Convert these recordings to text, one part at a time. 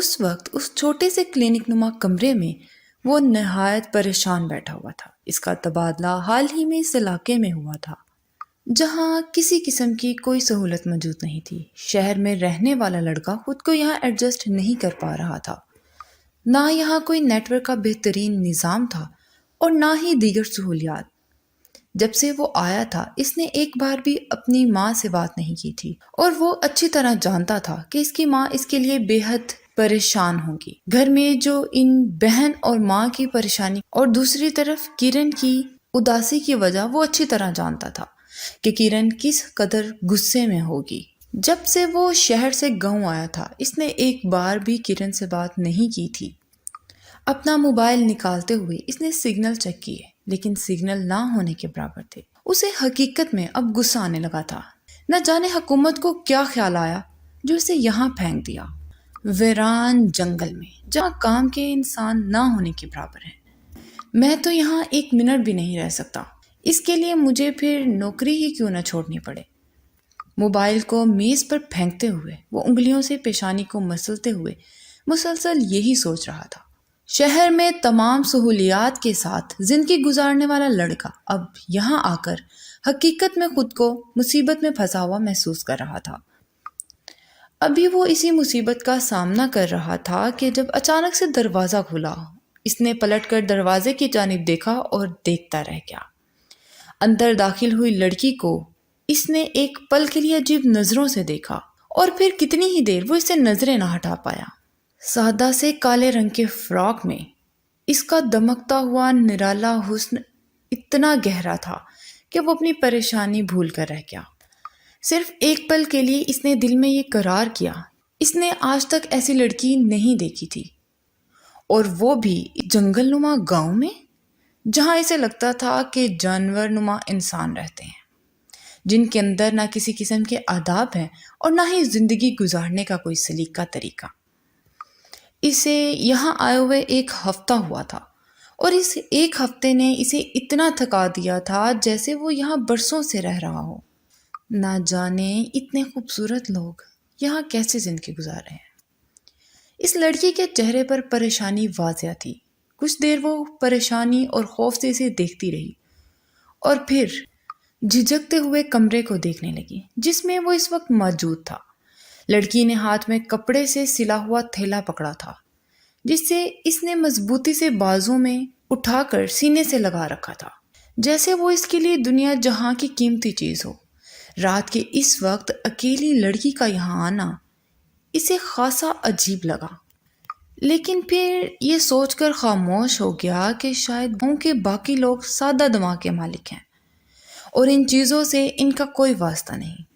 اس وقت اس چھوٹے سے کلینک نما کمرے میں وہ نہایت پریشان بیٹھا ہوا تھا۔ اس کا تبادلہ حال ہی میں اس علاقے میں ہوا تھا جہاں کسی قسم کی کوئی سہولت موجود نہیں تھی۔ شہر میں رہنے والا لڑکا خود کو یہاں ایڈجسٹ نہیں کر پا رہا تھا۔ نہ یہاں کوئی نیٹ ورک کا بہترین نظام تھا اور نہ ہی دیگر سہولیات۔ جب سے وہ آیا تھا اس نے ایک بار بھی اپنی ماں سے بات نہیں کی تھی، اور وہ اچھی طرح جانتا تھا کہ اس کی ماں اس کے لیے بے حد پریشان ہوگی۔ گھر میں جو ان بہن اور ماں کی پریشانی اور دوسری طرف کرن کی اداسی کی وجہ وہ اچھی طرح جانتا تھا کہ کرن کس قدر غصے میں ہوگی۔ جب سے وہ شہر سے گاؤں آیا تھا اس نے ایک بار بھی کرن سے بات نہیں کی تھی۔ اپنا موبائل نکالتے ہوئے اس نے سگنل چیک کیے، لیکن سگنل نہ ہونے کے برابر تھے۔ اسے حقیقت میں اب غصہ آنے لگا تھا۔ نہ جانے حکومت کو کیا خیال آیا جو اسے یہاں پھینک دیا، ویران جنگل میں، جہاں کام کے انسان نہ ہونے کے برابر ہیں۔ میں تو یہاں ایک منٹ بھی نہیں رہ سکتا، اس کے لیے مجھے پھر نوکری ہی کیوں نہ چھوڑنی پڑے۔ موبائل کو میز پر پھینکتے ہوئے وہ انگلیوں سے پیشانی کو مسلتے ہوئے مسلسل یہی سوچ رہا تھا۔ شہر میں تمام سہولیات کے ساتھ زندگی گزارنے والا لڑکا اب یہاں آ کر حقیقت میں خود کو مصیبت میں پھنسا ہوا محسوس کر رہا تھا۔ ابھی وہ اسی مصیبت کا سامنا کر رہا تھا کہ جب اچانک سے دروازہ کھلا۔ اس نے پلٹ کر دروازے کی جانب دیکھا اور دیکھتا رہ گیا۔ اندر داخل ہوئی لڑکی کو اس نے ایک پل کے لیے عجیب نظروں سے دیکھا، اور پھر کتنی ہی دیر وہ اسے نظریں نہ ہٹا پایا۔ سادہ سے کالے رنگ کے فراک میں اس کا دمکتا ہوا نرالا حسن اتنا گہرا تھا کہ وہ اپنی پریشانی بھول کر رہ گیا۔ صرف ایک پل کے لیے اس نے دل میں یہ قرار کیا، اس نے آج تک ایسی لڑکی نہیں دیکھی تھی، اور وہ بھی جنگل نما گاؤں میں، جہاں اسے لگتا تھا کہ جانور نما انسان رہتے ہیں، جن کے اندر نہ کسی قسم کے آداب ہیں اور نہ ہی زندگی گزارنے کا کوئی سلیقہ طریقہ۔ اسے یہاں آئے ہوئے ایک ہفتہ ہوا تھا، اور اس ایک ہفتے نے اسے اتنا تھکا دیا تھا جیسے وہ یہاں برسوں سے رہ رہا ہو۔ نہ جانے اتنے خوبصورت لوگ یہاں کیسے زندگی گزار رہے ہیں۔ اس لڑکی کے چہرے پر پریشانی واضح تھی۔ کچھ دیر وہ پریشانی اور خوف سے اسے دیکھتی رہی، اور پھر جھجکتے ہوئے کمرے کو دیکھنے لگی جس میں وہ اس وقت موجود تھا۔ لڑکی نے ہاتھ میں کپڑے سے سلا ہوا تھیلا پکڑا تھا، جس سے اس نے مضبوطی سے بازو میں اٹھا کر سینے سے لگا رکھا تھا، جیسے وہ اس کے لیے دنیا جہاں کی قیمتی چیز ہو۔ رات کے اس وقت اکیلی لڑکی کا یہاں آنا اسے خاصا عجیب لگا، لیکن پھر یہ سوچ کر خاموش ہو گیا کہ شاید گاؤں کے باقی لوگ سادہ دماغ کے مالک ہیں اور ان چیزوں سے ان کا کوئی واسطہ نہیں۔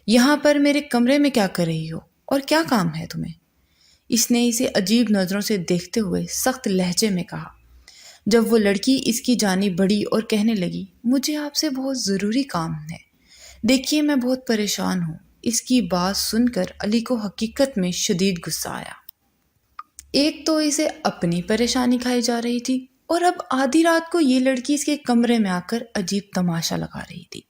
یہاں پر میرے کمرے میں کیا کر رہی ہو اور کیا کام ہے تمہیں؟ اس نے اسے عجیب نظروں سے دیکھتے ہوئے سخت لہجے میں کہا۔ جب وہ لڑکی اس کی جانب بڑھی اور کہنے لگی، مجھے آپ سے بہت ضروری کام ہے، دیکھیے میں بہت پریشان ہوں۔ اس کی بات سن کر علی کو حقیقت میں شدید غصہ آیا۔ ایک تو اسے اپنی پریشانی کھائی جا رہی تھی، اور اب آدھی رات کو یہ لڑکی اس کے کمرے میں آ کر عجیب تماشا لگا رہی تھی۔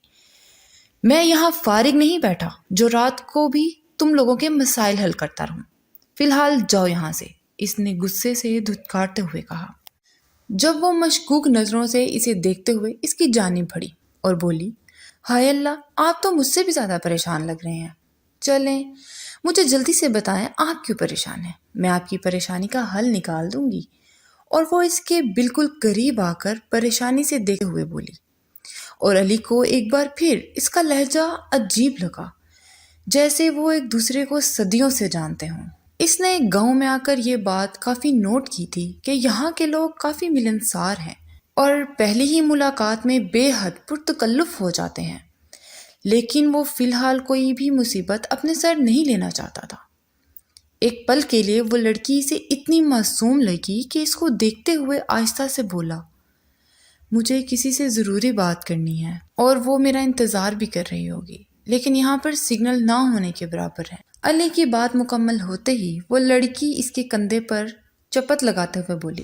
میں یہاں فارغ نہیں بیٹھا جو رات کو بھی تم لوگوں کے مسائل حل کرتا رہوں، فی الحال جاؤ یہاں سے، اس نے غصے سے دھتکارتے ہوئے کہا۔ جب وہ مشکوک نظروں سے اسے دیکھتے ہوئے اس کی جانب بڑھی اور بولی، ہائے اللہ، آپ تو مجھ سے بھی زیادہ پریشان لگ رہے ہیں، چلیں مجھے جلدی سے بتائیں آپ کیوں پریشان ہیں، میں آپ کی پریشانی کا حل نکال دوں گی۔ اور وہ اس کے بالکل قریب آ کر پریشانی سے دیکھتے ہوئے بولی، اور علی کو ایک بار پھر اس کا لہجہ عجیب لگا، جیسے وہ ایک دوسرے کو صدیوں سے جانتے ہوں۔ اس نے گاؤں میں آ کر یہ بات کافی نوٹ کی تھی کہ یہاں کے لوگ کافی ملنسار ہیں اور پہلی ہی ملاقات میں بے حد پرتکلف ہو جاتے ہیں، لیکن وہ فی الحال کوئی بھی مصیبت اپنے سر نہیں لینا چاہتا تھا۔ ایک پل کے لیے وہ لڑکی سے اتنی معصوم لگی کہ اس کو دیکھتے ہوئے آہستہ سے بولا، مجھے کسی سے ضروری بات کرنی ہے اور وہ میرا انتظار بھی کر رہی ہوگی، لیکن یہاں پر سگنل نہ ہونے کے برابر ہے۔ علی کی بات مکمل ہوتے ہی وہ لڑکی اس کے کندھے پر چپت لگاتے ہوئے بولی،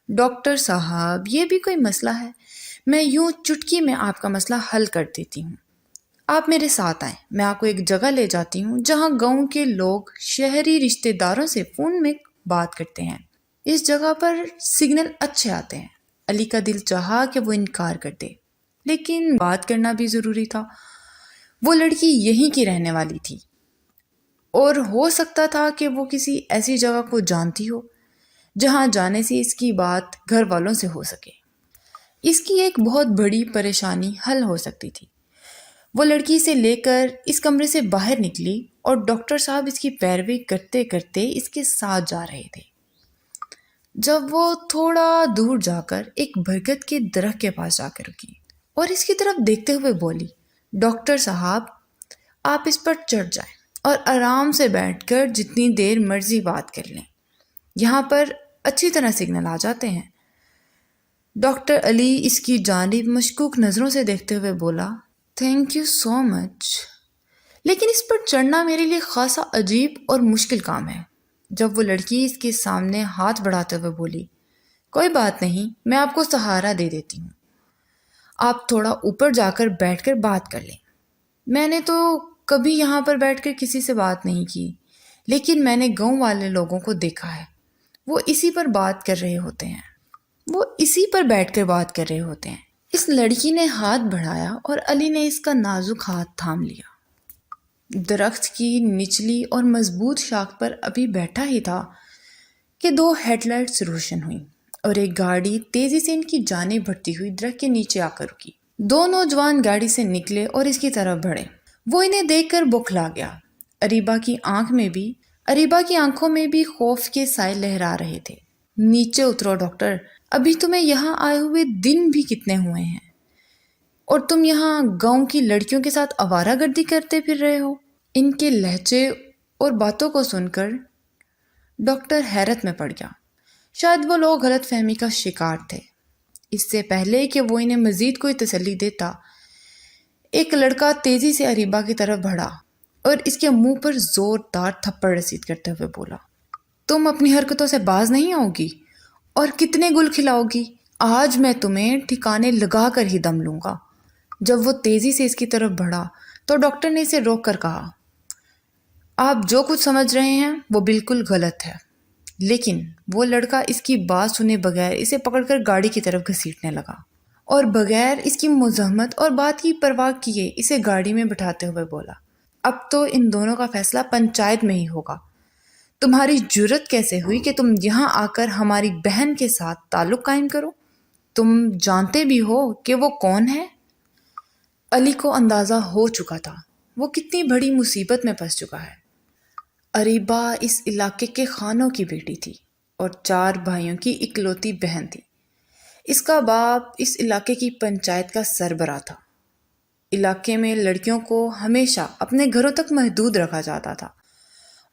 ڈاکٹر صاحب یہ بھی کوئی مسئلہ ہے، میں یوں چٹکی میں آپ کا مسئلہ حل کر دیتی ہوں۔ آپ میرے ساتھ آئیں، میں آپ کو ایک جگہ لے جاتی ہوں جہاں گاؤں کے لوگ شہری رشتہ داروں سے فون میں بات کرتے ہیں۔ اس جگہ پر سگنل اچھے آتے ہیں۔ علی کا دل چاہا کہ وہ انکار کر دے، لیکن بات کرنا بھی ضروری تھا۔ وہ لڑکی یہیں کی رہنے والی تھی اور ہو سکتا تھا کہ وہ کسی ایسی جگہ کو جانتی ہو جہاں جانے سے اس کی بات گھر والوں سے ہو سکے۔ اس کی ایک بہت بڑی پریشانی حل ہو سکتی تھی۔ وہ لڑکی سے لے کر اس کمرے سے باہر نکلی اور ڈاکٹر صاحب اس کی پیروی کرتے کرتے اس کے ساتھ جا رہے تھے۔ جب وہ تھوڑا دور جا کر ایک برگد کے درخت کے پاس جا کر رکی اور اس کی طرف دیکھتے ہوئے بولی، ڈاکٹر صاحب، آپ اس پر چڑھ جائیں اور آرام سے بیٹھ کر جتنی دیر مرضی بات کر لیں، یہاں پر اچھی طرح سگنل آ جاتے ہیں۔ ڈاکٹر علی اس کی جانب مشکوک نظروں سے دیکھتے ہوئے بولا، تھینک یو سو مچ، لیکن اس پر چڑھنا میرے لیے خاصا عجیب اور مشکل کام ہے۔ جب وہ لڑکی اس کے سامنے ہاتھ بڑھاتے ہوئے بولی، کوئی بات نہیں، میں آپ کو سہارا دے دیتی ہوں، آپ تھوڑا اوپر جا کر بیٹھ کر بات کر لیں۔ میں نے تو کبھی یہاں پر بیٹھ کر کسی سے بات نہیں کی، لیکن میں نے گاؤں والے لوگوں کو دیکھا ہے، وہ اسی پر بات کر رہے ہوتے ہیں، وہ اسی پر بیٹھ کر بات کر رہے ہوتے ہیں۔ اس لڑکی نے ہاتھ بڑھایا اور علی نے اس کا نازک ہاتھ تھام لیا۔ درخت کی نچلی اور مضبوط شاخ پر ابھی بیٹھا ہی تھا کہ 2 ہیڈ لائٹس روشن ہوئیں اور ایک گاڑی تیزی سے ان کی جانب بڑھتی ہوئی درخت کے نیچے آ کر رکی۔ 2 نوجوان گاڑی سے نکلے اور اس کی طرف بڑھے۔ وہ انہیں دیکھ کر بوکھلا گیا۔ اریبہ کی آنکھوں میں بھی خوف کے سائے لہرا رہے تھے۔ نیچے اترو ڈاکٹر، ابھی تمہیں یہاں آئے ہوئے دن بھی کتنے ہوئے ہیں اور تم یہاں گاؤں کی لڑکیوں کے ساتھ آوارہ گردی کرتے پھر رہے ہو۔ ان کے لہجے اور باتوں کو سن کر ڈاکٹر حیرت میں پڑ گیا۔ شاید وہ لوگ غلط فہمی کا شکار تھے۔ اس سے پہلے کہ وہ انہیں مزید کوئی تسلی دیتا، ایک لڑکا تیزی سے اریبہ کی طرف بڑھا اور اس کے منہ پر زوردار تھپڑ رسید کرتے ہوئے بولا، تم اپنی حرکتوں سے باز نہیں آؤ گی اور کتنے گل کھلاؤ گی؟ آج میں تمہیں ٹھکانے لگا کر ہی دم لوں گا۔ جب وہ تیزی سے اس کی طرف بڑھا تو ڈاکٹر نے اسے روک کر کہا، آپ جو کچھ سمجھ رہے ہیں وہ بالکل غلط ہے۔ لیکن وہ لڑکا اس کی بات سنے بغیر اسے پکڑ کر گاڑی کی طرف گھسیٹنے لگا اور بغیر اس کی مزاحمت اور بات کی پرواہ کیے اسے گاڑی میں بٹھاتے ہوئے بولا، اب تو ان دونوں کا فیصلہ پنچایت میں ہی ہوگا۔ تمہاری جرت کیسے ہوئی کہ تم یہاں آ کر ہماری بہن کے ساتھ تعلق قائم کرو؟ تم جانتے بھی ہو کہ وہ کون ہے؟ علی کو اندازہ ہو چکا تھا وہ کتنی بڑی مصیبت میں پھنس چکا ہے۔ اریبہ اس علاقے کے خانوں کی بیٹی تھی اور 4 بھائیوں کی اکلوتی بہن تھی۔ اس کا باپ اس علاقے کی پنچایت کا سربراہ تھا۔ علاقے میں لڑکیوں کو ہمیشہ اپنے گھروں تک محدود رکھا جاتا تھا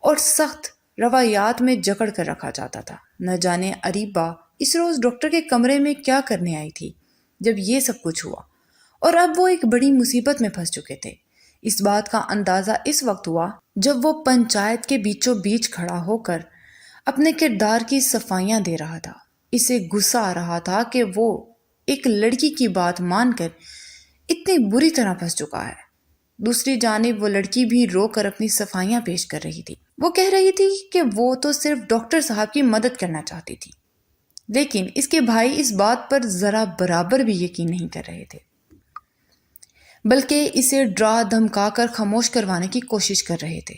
اور سخت روایات میں جکڑ کر رکھا جاتا تھا۔ نہ جانے اریبہ اس روز ڈاکٹر کے کمرے میں کیا کرنے آئی تھی جب یہ سب کچھ ہوا، اور اب وہ ایک بڑی مصیبت میں پھنس چکے تھے۔ اس بات کا اندازہ اس وقت ہوا جب وہ پنچایت کے بیچوں بیچ کھڑا ہو کر اپنے کردار کی صفائیاں دے رہا تھا۔ اسے غصہ آ رہا تھا کہ وہ ایک لڑکی کی بات مان کر اتنی بری طرح پھنس چکا ہے۔ دوسری جانب وہ لڑکی بھی رو کر اپنی صفائیاں پیش کر رہی تھی۔ وہ کہہ رہی تھی کہ وہ تو صرف ڈاکٹر صاحب کی مدد کرنا چاہتی تھی، لیکن اس کے بھائی اس بات پر ذرا برابر بھی یقین نہیں کر رہے تھے، بلکہ اسے ڈرا دھمکا کر خاموش کروانے کی کوشش کر رہے تھے۔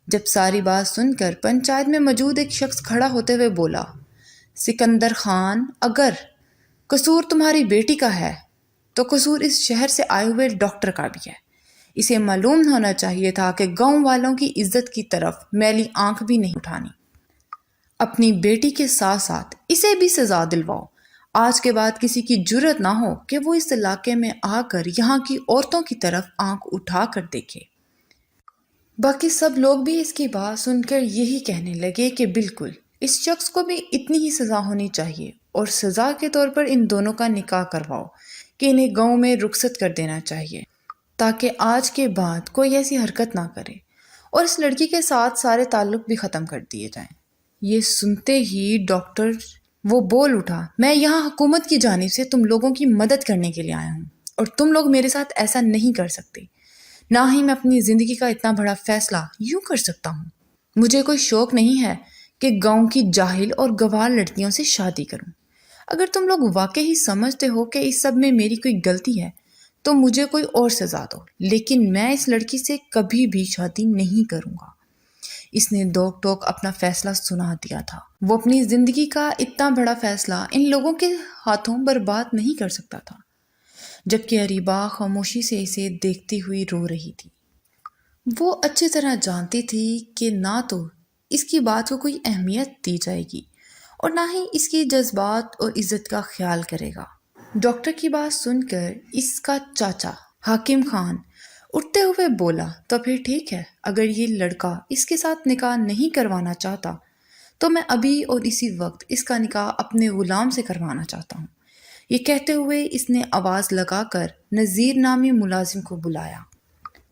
جب ساری بات سن کر پنچایت میں موجود ایک شخص کھڑا ہوتے ہوئے بولا، سکندر خان، اگر قصور تمہاری بیٹی کا ہے تو قصور اس شہر سے آئے ہوئے ڈاکٹر کا بھی ہے۔ اسے معلوم ہونا چاہیے تھا کہ گاؤں والوں کی عزت کی طرف میلی آنکھ بھی نہیں اٹھانی۔ اپنی بیٹی کے ساتھ ساتھ اسے بھی سزا دلواؤ۔ آج کے بعد کسی کی جرت نہ ہو کہ وہ اس علاقے میں آ کر یہاں کی عورتوں کی طرف آنکھ اٹھا کر دیکھے۔ باقی سب لوگ بھی اس کی بات سن کر یہی کہنے لگے کہ بالکل، اس شخص کو بھی اتنی ہی سزا ہونی چاہیے اور سزا کے طور پر ان دونوں کا نکاح کرواؤ کہ انہیں گاؤں میں رخصت کر دینا چاہیے تاکہ آج کے بعد کوئی ایسی حرکت نہ کرے اور اس لڑکی کے ساتھ سارے تعلق بھی ختم کر دیے جائیں۔ یہ سنتے ہی ڈاکٹر وہ بول اٹھا، میں یہاں حکومت کی جانب سے تم لوگوں کی مدد کرنے کے لیے آیا ہوں اور تم لوگ میرے ساتھ ایسا نہیں کر سکتے۔ نہ ہی میں اپنی زندگی کا اتنا بڑا فیصلہ یوں کر سکتا ہوں۔ مجھے کوئی شوق نہیں ہے کہ گاؤں کی جاہل اور گنوار لڑکیوں سے شادی کروں۔ اگر تم لوگ واقعی سمجھتے ہو کہ اس سب میں میری کوئی غلطی ہے تو مجھے کوئی اور سزا دو، لیکن میں اس لڑکی سے کبھی بھی شادی نہیں کروں گا۔ اس نے ٹوک ٹوک اپنا فیصلہ سنا دیا تھا۔ وہ اپنی زندگی کا اتنا بڑا فیصلہ ان لوگوں کے ہاتھوں برباد نہیں کر سکتا تھا، جبکہ اریبہ خاموشی سے اسے دیکھتی ہوئی رو رہی تھی۔ وہ اچھی طرح جانتی تھی کہ نہ تو اس کی بات کو کوئی اہمیت دی جائے گی اور نہ ہی اس کی جذبات اور عزت کا خیال کرے گا۔ ڈاکٹر کی بات سن کر اس کا چاچا حاکم خان اٹھتے ہوئے بولا، تو پھر ٹھیک ہے، اگر یہ لڑکا اس کے ساتھ نکاح نہیں کروانا چاہتا تو میں ابھی اور اسی وقت اس کا نکاح اپنے غلام سے کروانا چاہتا ہوں۔ یہ کہتے ہوئے اس نے آواز لگا کر نذیر نامی ملازم کو بلایا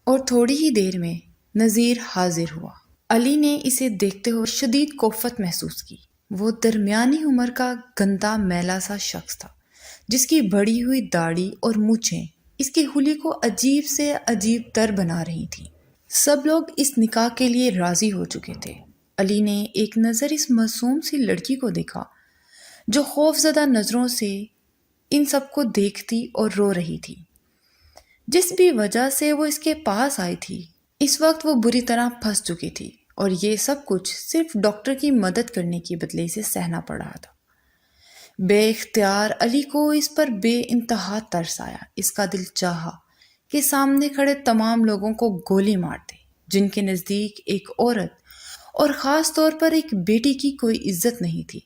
اور تھوڑی ہی دیر میں نذیر حاضر ہوا۔ علی نے اسے دیکھتے ہوئے شدید کوفت محسوس کی۔ وہ درمیانی عمر کا گندا میلا سا شخص تھا، جس کی بڑھی ہوئی داڑھی اور مونچھیں اس کی حلی کو عجیب سے عجیب تر بنا رہی تھیں۔ سب لوگ اس نکاح کے لیے راضی ہو چکے تھے۔ علی نے ایک نظر اس معصوم سی لڑکی کو دیکھا جو خوفزدہ نظروں سے ان سب کو دیکھتی اور رو رہی تھی۔ جس بھی وجہ سے وہ اس کے پاس آئی تھی، اس وقت وہ بری طرح پھنس چکی تھی اور یہ سب کچھ صرف ڈاکٹر کی مدد کرنے کی بدلے سے سہنا پڑ رہا تھا۔ بے اختیار علی کو اس پر بے انتہا ترس آیا۔ اس کا دل چاہا کہ سامنے کھڑے تمام لوگوں کو گولی مار دے جن کے نزدیک ایک عورت اور خاص طور پر ایک بیٹی کی کوئی عزت نہیں تھی۔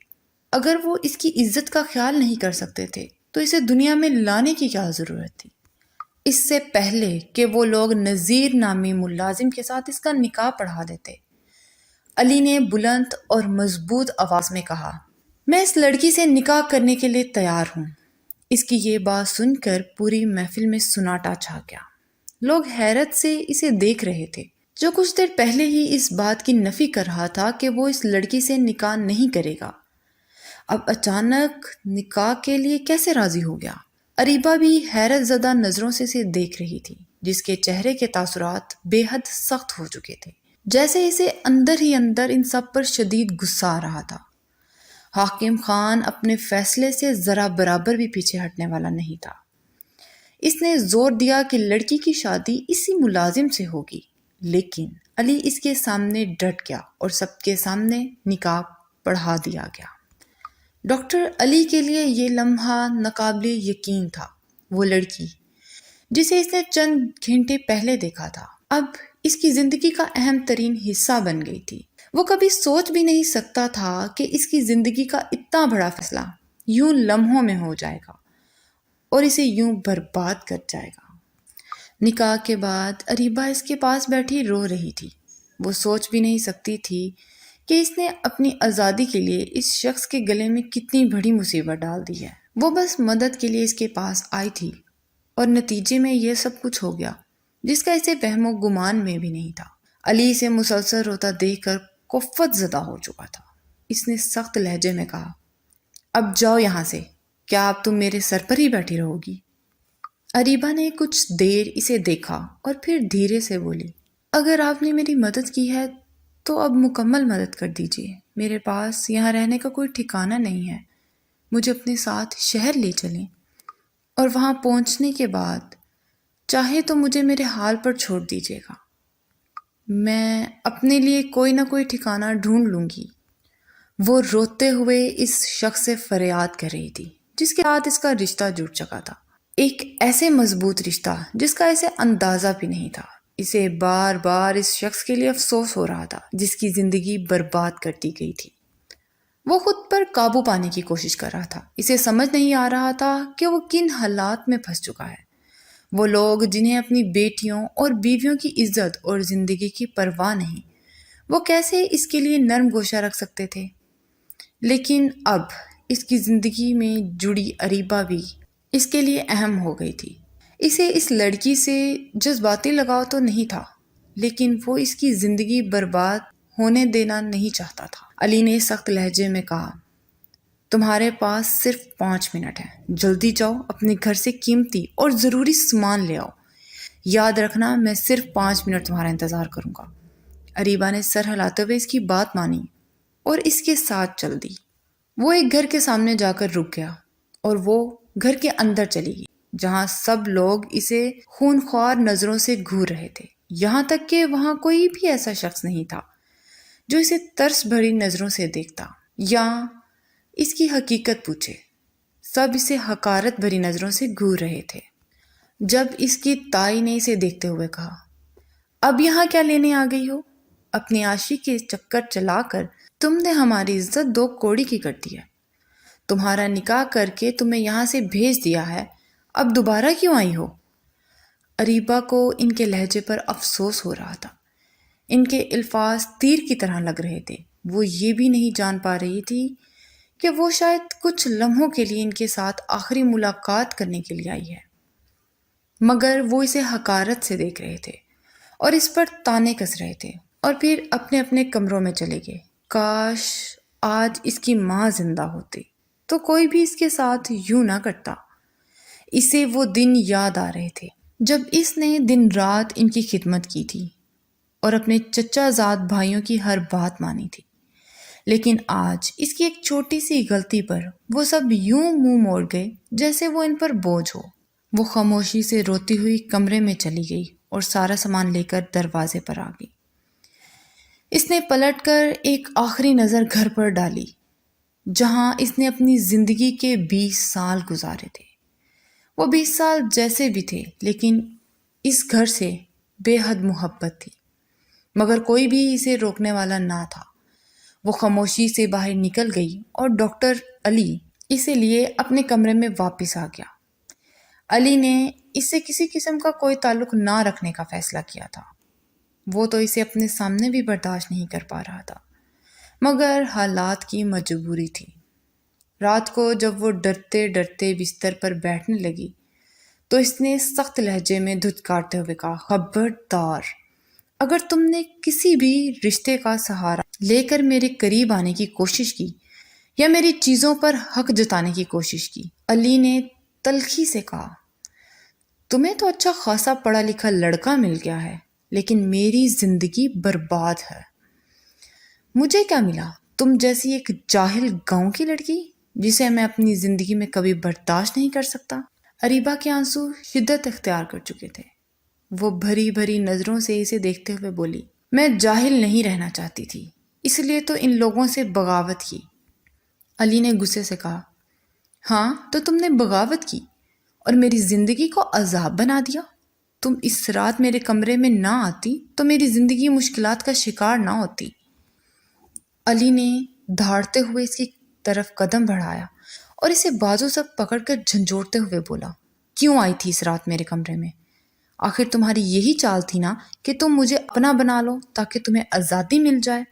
اگر وہ اس کی عزت کا خیال نہیں کر سکتے تھے تو اسے دنیا میں لانے کی کیا ضرورت تھی؟ اس سے پہلے کہ وہ لوگ نذیر نامی ملازم کے ساتھ اس کا نکاح پڑھا دیتے، علی نے بلند اور مضبوط آواز میں کہا، میں اس لڑکی سے نکاح کرنے کے لیے تیار ہوں۔ اس کی یہ بات سن کر پوری محفل میں سناٹا چھا گیا۔ لوگ حیرت سے اسے دیکھ رہے تھے، جو کچھ دیر پہلے ہی اس بات کی نفی کر رہا تھا کہ وہ اس لڑکی سے نکاح نہیں کرے گا، اب اچانک نکاح کے لیے کیسے راضی ہو گیا؟ اریبہ بھی حیرت زدہ نظروں سے اسے دیکھ رہی تھی، جس کے چہرے کے تاثرات بے حد سخت ہو چکے تھے، جیسے اسے اندر ہی اندر ان سب پر شدید غصہ آ رہا تھا۔ حاکم خان اپنے فیصلے سے ذرا برابر بھی پیچھے ہٹنے والا نہیں تھا۔ اس نے زور دیا کہ لڑکی کی شادی اسی ملازم سے ہوگی، لیکن علی اس کے سامنے ڈٹ گیا اور سب کے سامنے نکاح پڑھا دیا گیا۔ ڈاکٹر علی کے لیے یہ لمحہ ناقابل یقین تھا۔ وہ لڑکی جسے اس نے چند گھنٹے پہلے دیکھا تھا، اب اس کی زندگی کا اہم ترین حصہ بن گئی تھی۔ وہ کبھی سوچ بھی نہیں سکتا تھا کہ اس کی زندگی کا اتنا بڑا فیصلہ یوں لمحوں میں ہو جائے گا اور اسے یوں برباد کر جائے گا۔ نکاح کے بعد اریبہ اس کے پاس بیٹھی رو رہی تھی۔ وہ سوچ بھی نہیں سکتی تھی کہ اس نے اپنی آزادی کے لیے اس شخص کے گلے میں کتنی بڑی مصیبت ڈال دی ہے۔ وہ بس مدد کے لیے اس کے پاس آئی تھی اور نتیجے میں یہ سب کچھ ہو گیا جس کا اسے وہم و گمان میں بھی نہیں تھا۔ علی اسے مسلسل روتا دیکھ کر کوفت زدہ ہو چکا تھا۔ اس نے سخت لہجے میں کہا، اب جاؤ یہاں سے، کیا اب تم میرے سر پر ہی بیٹھی رہو گی؟ اریبہ نے کچھ دیر اسے دیکھا اور پھر دھیرے سے بولی، اگر آپ نے میری مدد کی ہے تو اب مکمل مدد کر دیجیے۔ میرے پاس یہاں رہنے کا کوئی ٹھکانہ نہیں ہے، مجھے اپنے ساتھ شہر لے چلیں اور وہاں پہنچنے کے بعد چاہے تو مجھے میرے حال پر چھوڑ دیجیے گا، میں اپنے لیے کوئی نہ کوئی ٹھکانہ ڈھونڈ لوں گی۔ وہ روتے ہوئے اس شخص سے فریاد کر رہی تھی جس کے ساتھ اس کا رشتہ جڑ چکا تھا، ایک ایسے مضبوط رشتہ جس کا اسے اندازہ بھی نہیں تھا۔ اسے بار بار اس شخص کے لیے افسوس ہو رہا تھا جس کی زندگی برباد کر دی گئی تھی۔ وہ خود پر قابو پانے کی کوشش کر رہا تھا۔ اسے سمجھ نہیں آ رہا تھا کہ وہ کن حالات میں پھنس چکا ہے۔ وہ لوگ جنہیں اپنی بیٹیوں اور بیویوں کی عزت اور زندگی کی پرواہ نہیں، وہ کیسے اس کے لیے نرم گوشہ رکھ سکتے تھے؟ لیکن اب اس کی زندگی میں جڑی اریبہ بھی اس کے لیے اہم ہو گئی تھی۔ اسے اس لڑکی سے جذباتی لگاؤ تو نہیں تھا، لیکن وہ اس کی زندگی برباد ہونے دینا نہیں چاہتا تھا۔ علی نے سخت لہجے میں کہا، تمہارے پاس صرف 5 منٹ ہیں، جلدی جاؤ، اپنے گھر سے قیمتی اور ضروری سامان لے آؤ، یاد رکھنا میں صرف 5 منٹ تمہارا انتظار کروں گا۔ اریبہ نے سر ہلاتے ہوئے اس کی بات مانی اور اس کے ساتھ چل دی۔ وہ ایک گھر کے سامنے جا کر رک گیا اور وہ گھر کے اندر چلی گئی، جہاں سب لوگ اسے خونخوار نظروں سے گھور رہے تھے، یہاں تک کہ وہاں کوئی بھی ایسا شخص نہیں تھا جو اسے ترس بھری نظروں سے دیکھتا یا اس کی حقیقت پوچھے۔ سب اسے حقارت بھری نظروں سے گھور رہے تھے۔ جب اس کی تائی نے اسے دیکھتے ہوئے کہا، اب یہاں کیا لینے آ گئی ہو؟ اپنی عاشق کے چکر چلا کر تم نے ہماری عزت 2 کوڑی کی کر دی ہے۔ تمہارا نکاح کر کے تمہیں یہاں سے بھیج دیا ہے، اب دوبارہ کیوں آئی ہو؟ اریبہ کو ان کے لہجے پر افسوس ہو رہا تھا۔ ان کے الفاظ تیر کی طرح لگ رہے تھے۔ وہ یہ بھی نہیں جان پا رہی تھی کہ وہ شاید کچھ لمحوں کے لیے ان کے ساتھ آخری ملاقات کرنے کے لیے آئی ہے، مگر وہ اسے حقارت سے دیکھ رہے تھے اور اس پر تانے کس رہے تھے، اور پھر اپنے اپنے کمروں میں چلے گئے۔ کاش آج اس کی ماں زندہ ہوتی تو کوئی بھی اس کے ساتھ یوں نہ کرتا۔ اسے وہ دن یاد آ رہے تھے جب اس نے دن رات ان کی خدمت کی تھی اور اپنے چچا زاد بھائیوں کی ہر بات مانی تھی، لیکن آج اس کی ایک چھوٹی سی غلطی پر وہ سب یوں منہ موڑ گئے جیسے وہ ان پر بوجھ ہو۔ وہ خاموشی سے روتی ہوئی کمرے میں چلی گئی اور سارا سامان لے کر دروازے پر آ گئی۔ اس نے پلٹ کر ایک آخری نظر گھر پر ڈالی جہاں اس نے اپنی زندگی کے 20 سال گزارے تھے۔ وہ 20 سال جیسے بھی تھے، لیکن اس گھر سے بے حد محبت تھی، مگر کوئی بھی اسے روکنے والا نہ تھا۔ وہ خاموشی سے باہر نکل گئی اور ڈاکٹر علی اسے لیے اپنے کمرے میں واپس آ گیا۔ علی نے اس سے کسی قسم کا کوئی تعلق نہ رکھنے کا فیصلہ کیا تھا۔ وہ تو اسے اپنے سامنے بھی برداشت نہیں کر پا رہا تھا، مگر حالات کی مجبوری تھی۔ رات کو جب وہ ڈرتے ڈرتے بستر پر بیٹھنے لگی تو اس نے سخت لہجے میں دھتکارتے ہوئے کہا، خبردار، اگر تم نے کسی بھی رشتے کا سہارا لے کر میرے قریب آنے کی کوشش کی یا میری چیزوں پر حق جتانے کی کوشش کی۔ علی نے تلخی سے کہا، تمہیں تو اچھا خاصا پڑھا لکھا لڑکا مل گیا ہے، لیکن میری زندگی برباد ہے۔ مجھے کیا ملا؟ تم جیسی ایک جاہل گاؤں کی لڑکی جسے میں اپنی زندگی میں کبھی برداشت نہیں کر سکتا۔ اریبہ کے آنسو شدت اختیار کر چکے تھے۔ وہ بھری بھری نظروں سے اسے دیکھتے ہوئے بولی، میں جاہل نہیں رہنا چاہتی تھی، اس لیے تو ان لوگوں سے بغاوت کی۔ علی نے غصے سے کہا، ہاں تو تم نے بغاوت کی اور میری زندگی کو عذاب بنا دیا۔ تم اس رات میرے کمرے میں نہ آتی تو میری زندگی مشکلات کا شکار نہ ہوتی۔ علی نے دھاڑتے ہوئے اس کی طرف قدم بڑھایا اور اسے بازو سے پکڑ کر جھنجھوڑتے ہوئے بولا، کیوں آئی تھی اس رات میرے کمرے میں؟ آخر تمہاری یہی چال تھی نا کہ تم مجھے اپنا بنا لو تاکہ تمہیں آزادی مل جائے۔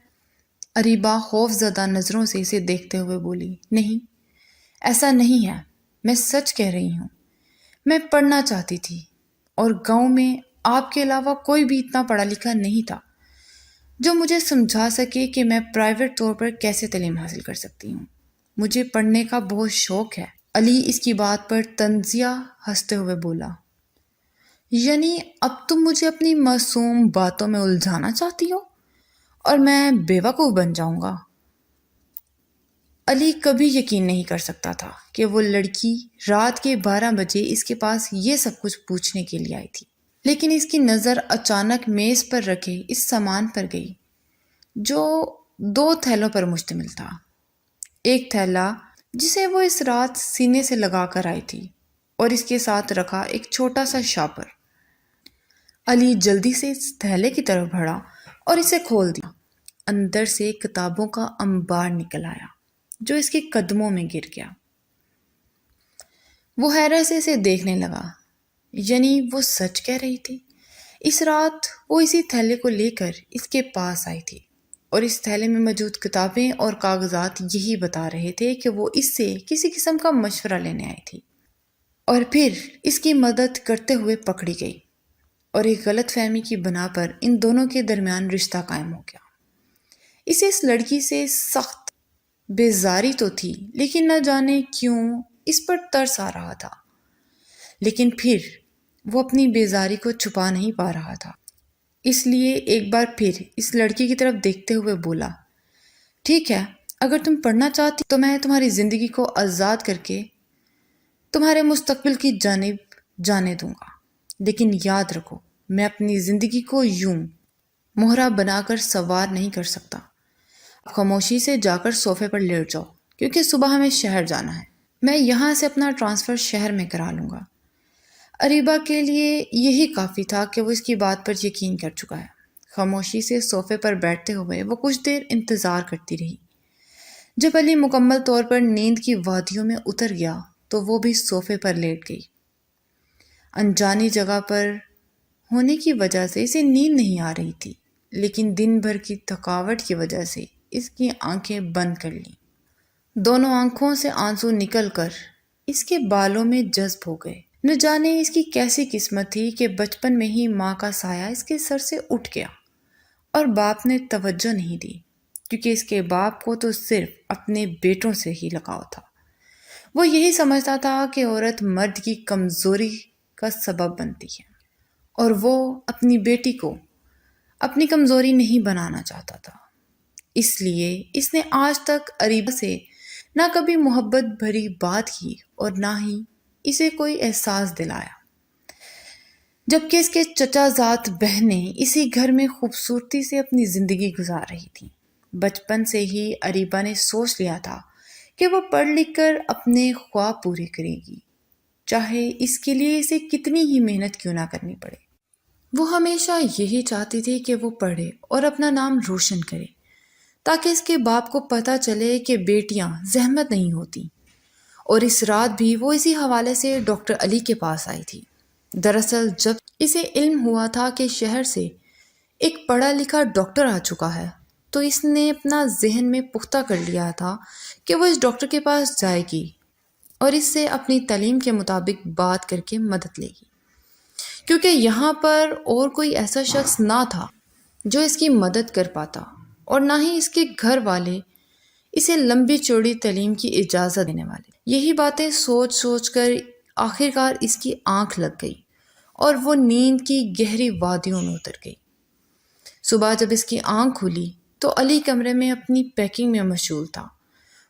اریبہ خوف زدہ نظروں سے اسے دیکھتے ہوئے بولی، نہیں، ایسا نہیں ہے، میں سچ کہہ رہی ہوں۔ میں پڑھنا چاہتی تھی اور گاؤں میں آپ کے علاوہ کوئی بھی اتنا پڑھا لکھا نہیں تھا جو مجھے سمجھا سکے کہ میں پرائیویٹ طور پر کیسے تعلیم حاصل کر سکتی ہوں۔ مجھے پڑھنے کا بہت شوق ہے۔ علی اس کی بات پر طنزیہ ہنستے ہوئے بولا، یعنی اب تم مجھے اپنی معصوم باتوں میں الجھانا چاہتی ہو اور میں بیوقوف بن جاؤں گا؟ علی کبھی یقین نہیں کر سکتا تھا کہ وہ لڑکی رات کے 12 بجے اس کے پاس یہ سب کچھ پوچھنے کے لیے آئی تھی، لیکن اس کی نظر اچانک میز پر رکھے اس سامان پر گئی جو 2 تھیلوں پر مشتمل تھا۔ ایک تھیلا جسے وہ اس رات سینے سے لگا کر آئی تھی اور اس کے ساتھ رکھا ایک چھوٹا سا شاپر۔ علی جلدی سے اس تھیلے کی طرف بڑھا اور اسے کھول دیا۔ اندر سے کتابوں کا انبار نکل آیا جو اس کے قدموں میں گر گیا۔ وہ حیرت سے اسے دیکھنے لگا، یعنی وہ سچ کہہ رہی تھی۔ اس رات وہ اسی تھیلے کو لے کر اس کے پاس آئی تھی اور اس تھیلے میں موجود کتابیں اور کاغذات یہی بتا رہے تھے کہ وہ اس سے کسی قسم کا مشورہ لینے آئی تھی، اور پھر اس کی مدد کرتے ہوئے پکڑی گئی اور ایک غلط فہمی کی بنا پر ان دونوں کے درمیان رشتہ قائم ہو گیا۔ اسے اس لڑکی سے سخت بیزاری تو تھی، لیکن نہ جانے کیوں اس پر ترس آ رہا تھا۔ لیکن پھر وہ اپنی بیزاری کو چھپا نہیں پا رہا تھا، اس لیے ایک بار پھر اس لڑکی کی طرف دیکھتے ہوئے بولا، ٹھیک ہے، اگر تم پڑھنا چاہتی تو میں تمہاری زندگی کو آزاد کر کے تمہارے مستقبل کی جانب جانے دوں گا، لیکن یاد رکھو میں اپنی زندگی کو یوں مہرہ بنا کر سوار نہیں کر سکتا۔ خاموشی سے جا کر صوفے پر لیٹ جاؤ، کیونکہ صبح ہمیں شہر جانا ہے۔ میں یہاں سے اپنا ٹرانسفر شہر میں کرا لوں گا۔ اریبہ کے لیے یہی کافی تھا کہ وہ اس کی بات پر یقین کر چکا ہے۔ خاموشی سے صوفے پر بیٹھتے ہوئے وہ کچھ دیر انتظار کرتی رہی۔ جب علی مکمل طور پر نیند کی وادیوں میں اتر گیا تو وہ بھی صوفے پر لیٹ گئی۔ انجانی جگہ پر ہونے کی وجہ سے اسے نیند نہیں آ رہی تھی، لیکن دن بھر کی تھکاوٹ کی وجہ سے اس کی آنکھیں بند کر لیں۔ دونوں آنکھوں سے آنسو نکل کر اس کے بالوں میں جذب ہو گئے۔ نہ جانے اس کی کیسی قسمت تھی کہ بچپن میں ہی ماں کا سایہ اس کے سر سے اٹھ گیا اور باپ نے توجہ نہیں دی، کیونکہ اس کے باپ کو تو صرف اپنے بیٹوں سے ہی لگاؤ تھا۔ وہ یہی سمجھتا تھا کہ عورت مرد کی کمزوری کا سبب بنتی ہے، اور وہ اپنی بیٹی کو اپنی کمزوری نہیں بنانا چاہتا تھا۔ اس لیے اس نے آج تک اریبہ سے نہ کبھی محبت بھری بات کی اور نہ ہی اسے کوئی احساس دلایا، جبکہ اس کے چچا زاد بہنیں اسی گھر میں خوبصورتی سے اپنی زندگی گزار رہی تھیں۔ بچپن سے ہی اریبہ نے سوچ لیا تھا کہ وہ پڑھ لکھ کر اپنے خواب پورے کرے گی، چاہے اس کے لیے اسے کتنی ہی محنت کیوں نہ کرنی پڑے۔ وہ ہمیشہ یہی چاہتی تھی کہ وہ پڑھے اور اپنا نام روشن کرے، تاکہ اس کے باپ کو پتہ چلے کہ بیٹیاں زحمت نہیں ہوتی۔ اور اس رات بھی وہ اسی حوالے سے ڈاکٹر علی کے پاس آئی تھی۔ دراصل جب اسے علم ہوا تھا کہ شہر سے ایک پڑھا لکھا ڈاکٹر آ چکا ہے، تو اس نے اپنا ذہن میں پختہ کر لیا تھا کہ وہ اس ڈاکٹر کے پاس جائے گی اور اس سے اپنی تعلیم کے مطابق بات کر کے مدد لے گی، کیونکہ یہاں پر اور کوئی ایسا شخص نہ تھا جو اس کی مدد کر پاتا، اور نہ ہی اس کے گھر والے اسے لمبی چوڑی تعلیم کی اجازت دینے والے۔ یہی باتیں سوچ سوچ کر آخرکار اس کی آنکھ لگ گئی اور وہ نیند کی گہری وادیوں میں اتر گئی۔ صبح جب اس کی آنکھ کھلی تو علی کمرے میں اپنی پیکنگ میں مشغول تھا۔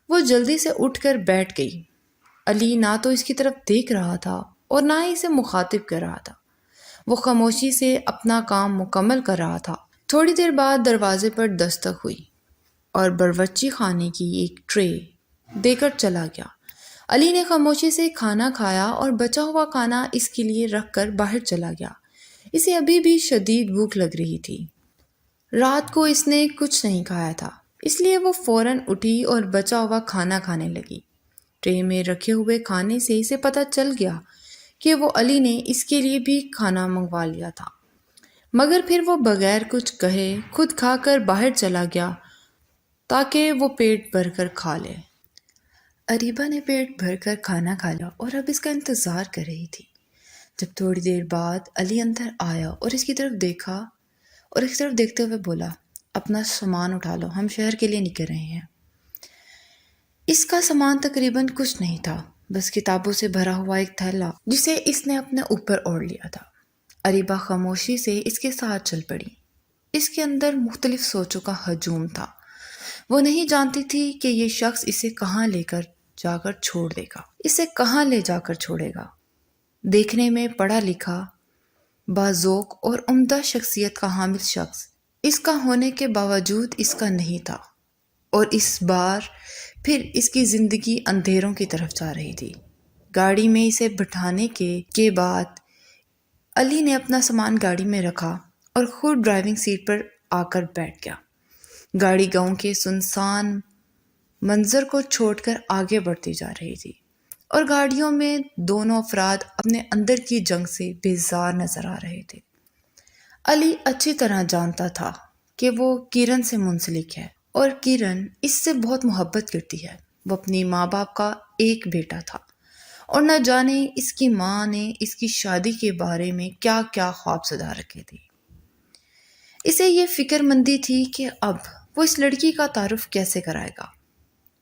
وہ جلدی سے اٹھ کر بیٹھ گئی۔ علی نہ تو اس کی طرف دیکھ رہا تھا اور نہ ہی اسے مخاطب کر رہا تھا۔ وہ خاموشی سے اپنا کام مکمل کر رہا تھا۔ تھوڑی دیر بعد دروازے پر دستک ہوئی اور باورچی خانے کی ایک ٹرے دے کر چلا گیا۔ علی نے خاموشی سے کھانا کھایا اور بچا ہوا کھانا اس کے لیے رکھ کر باہر چلا گیا۔ اسے ابھی بھی شدید بھوک لگ رہی تھی۔ رات کو اس نے کچھ نہیں کھایا تھا، اس لیے وہ فوراً اٹھی اور بچا ہوا کھانا کھانے لگی۔ ٹرے میں رکھے ہوئے کھانے سے اسے پتہ چل گیا کہ وہ علی نے اس کے لیے بھی کھانا منگوا لیا تھا، مگر پھر وہ بغیر کچھ کہے خود کھا کر باہر چلا گیا تاکہ وہ پیٹ بھر کر کھا لے۔ اریبہ نے پیٹ بھر کر کھانا کھا لیا اور اب اس کا انتظار کر رہی تھی۔ جب تھوڑی دیر بعد علی اندر آیا اور اس کی طرف دیکھا اور اس کی طرف دیکھتے ہوئے بولا، اپنا سامان اٹھا لو، ہم شہر کے لیے نکل رہے ہیں۔ اس کا سامان تقریباً کچھ نہیں تھا، بس کتابوں سے بھرا ہوا ایک تھیلا جسے اس نے اپنے اوپر اوڑھ لیا تھا۔ اریبہ خاموشی سے اس کے ساتھ چل پڑی۔ اس کے اندر مختلف سوچوں کا ہجوم تھا۔ وہ نہیں جانتی تھی کہ یہ شخص اسے کہاں لے کر جا کر چھوڑ دے گا، اسے کہاں لے جا کر چھوڑے گا۔ دیکھنے میں پڑھا لکھا، باذوق اور عمدہ شخصیت کا حامل شخص اس کا ہونے کے باوجود اس کا نہیں تھا، اور اس بار پھر اس کی زندگی اندھیروں کی طرف جا رہی تھی۔ گاڑی میں اسے بٹھانے کے بعد علی نے اپنا سامان گاڑی میں رکھا اور خود ڈرائیونگ سیٹ پر آ کر بیٹھ گیا۔ گاڑی گاؤں کے سنسان منظر کو چھوڑ کر آگے بڑھتی جا رہی تھی، اور گاڑیوں میں دونوں افراد اپنے اندر کی جنگ سے بیزار نظر آ رہے تھے۔ علی اچھی طرح جانتا تھا کہ وہ کرن سے منسلک ہے اور کرن اس سے بہت محبت کرتی ہے۔ وہ اپنی ماں باپ کا ایک بیٹا تھا، اور نہ جانے اس کی ماں نے اس کی شادی کے بارے میں کیا کیا خواب سجا رکھے تھے۔ اسے یہ فکر مندی تھی کہ اب وہ اس لڑکی کا تعارف کیسے کرائے گا،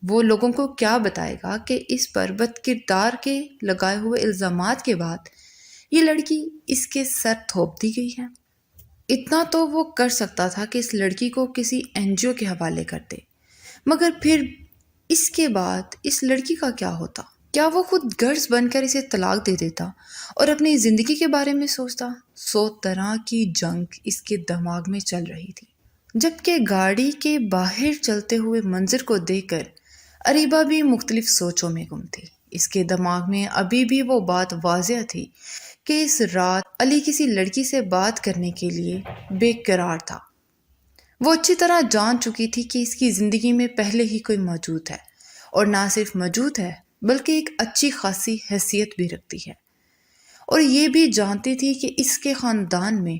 وہ لوگوں کو کیا بتائے گا کہ اس پر بد کردار کے لگائے ہوئے الزامات کے بعد یہ لڑکی اس کے سر تھوپ دی گئی ہے۔ اتنا تو وہ کر سکتا تھا کہ اس لڑکی کو کسی NGO کے حوالے کر دے، مگر پھر اس کے بعد اس لڑکی کا کیا ہوتا؟ کیا وہ خود غرض بن کر اسے طلاق دے دیتا اور اپنی زندگی کے بارے میں سوچتا؟ 100 طرح کی جنگ اس کے دماغ میں چل رہی تھی، جبکہ گاڑی کے باہر چلتے ہوئے منظر کو دیکھ کر اریبہ بھی مختلف سوچوں میں گم تھی۔ اس کے دماغ میں ابھی بھی وہ بات واضح تھی کہ اس رات علی کسی لڑکی سے بات کرنے کے لیے بے قرار تھا۔ وہ اچھی طرح جان چکی تھی کہ اس کی زندگی میں پہلے ہی کوئی موجود ہے، اور نہ صرف موجود ہے بلکہ ایک اچھی خاصی حیثیت بھی رکھتی ہے، اور یہ بھی جانتی تھی کہ اس کے خاندان میں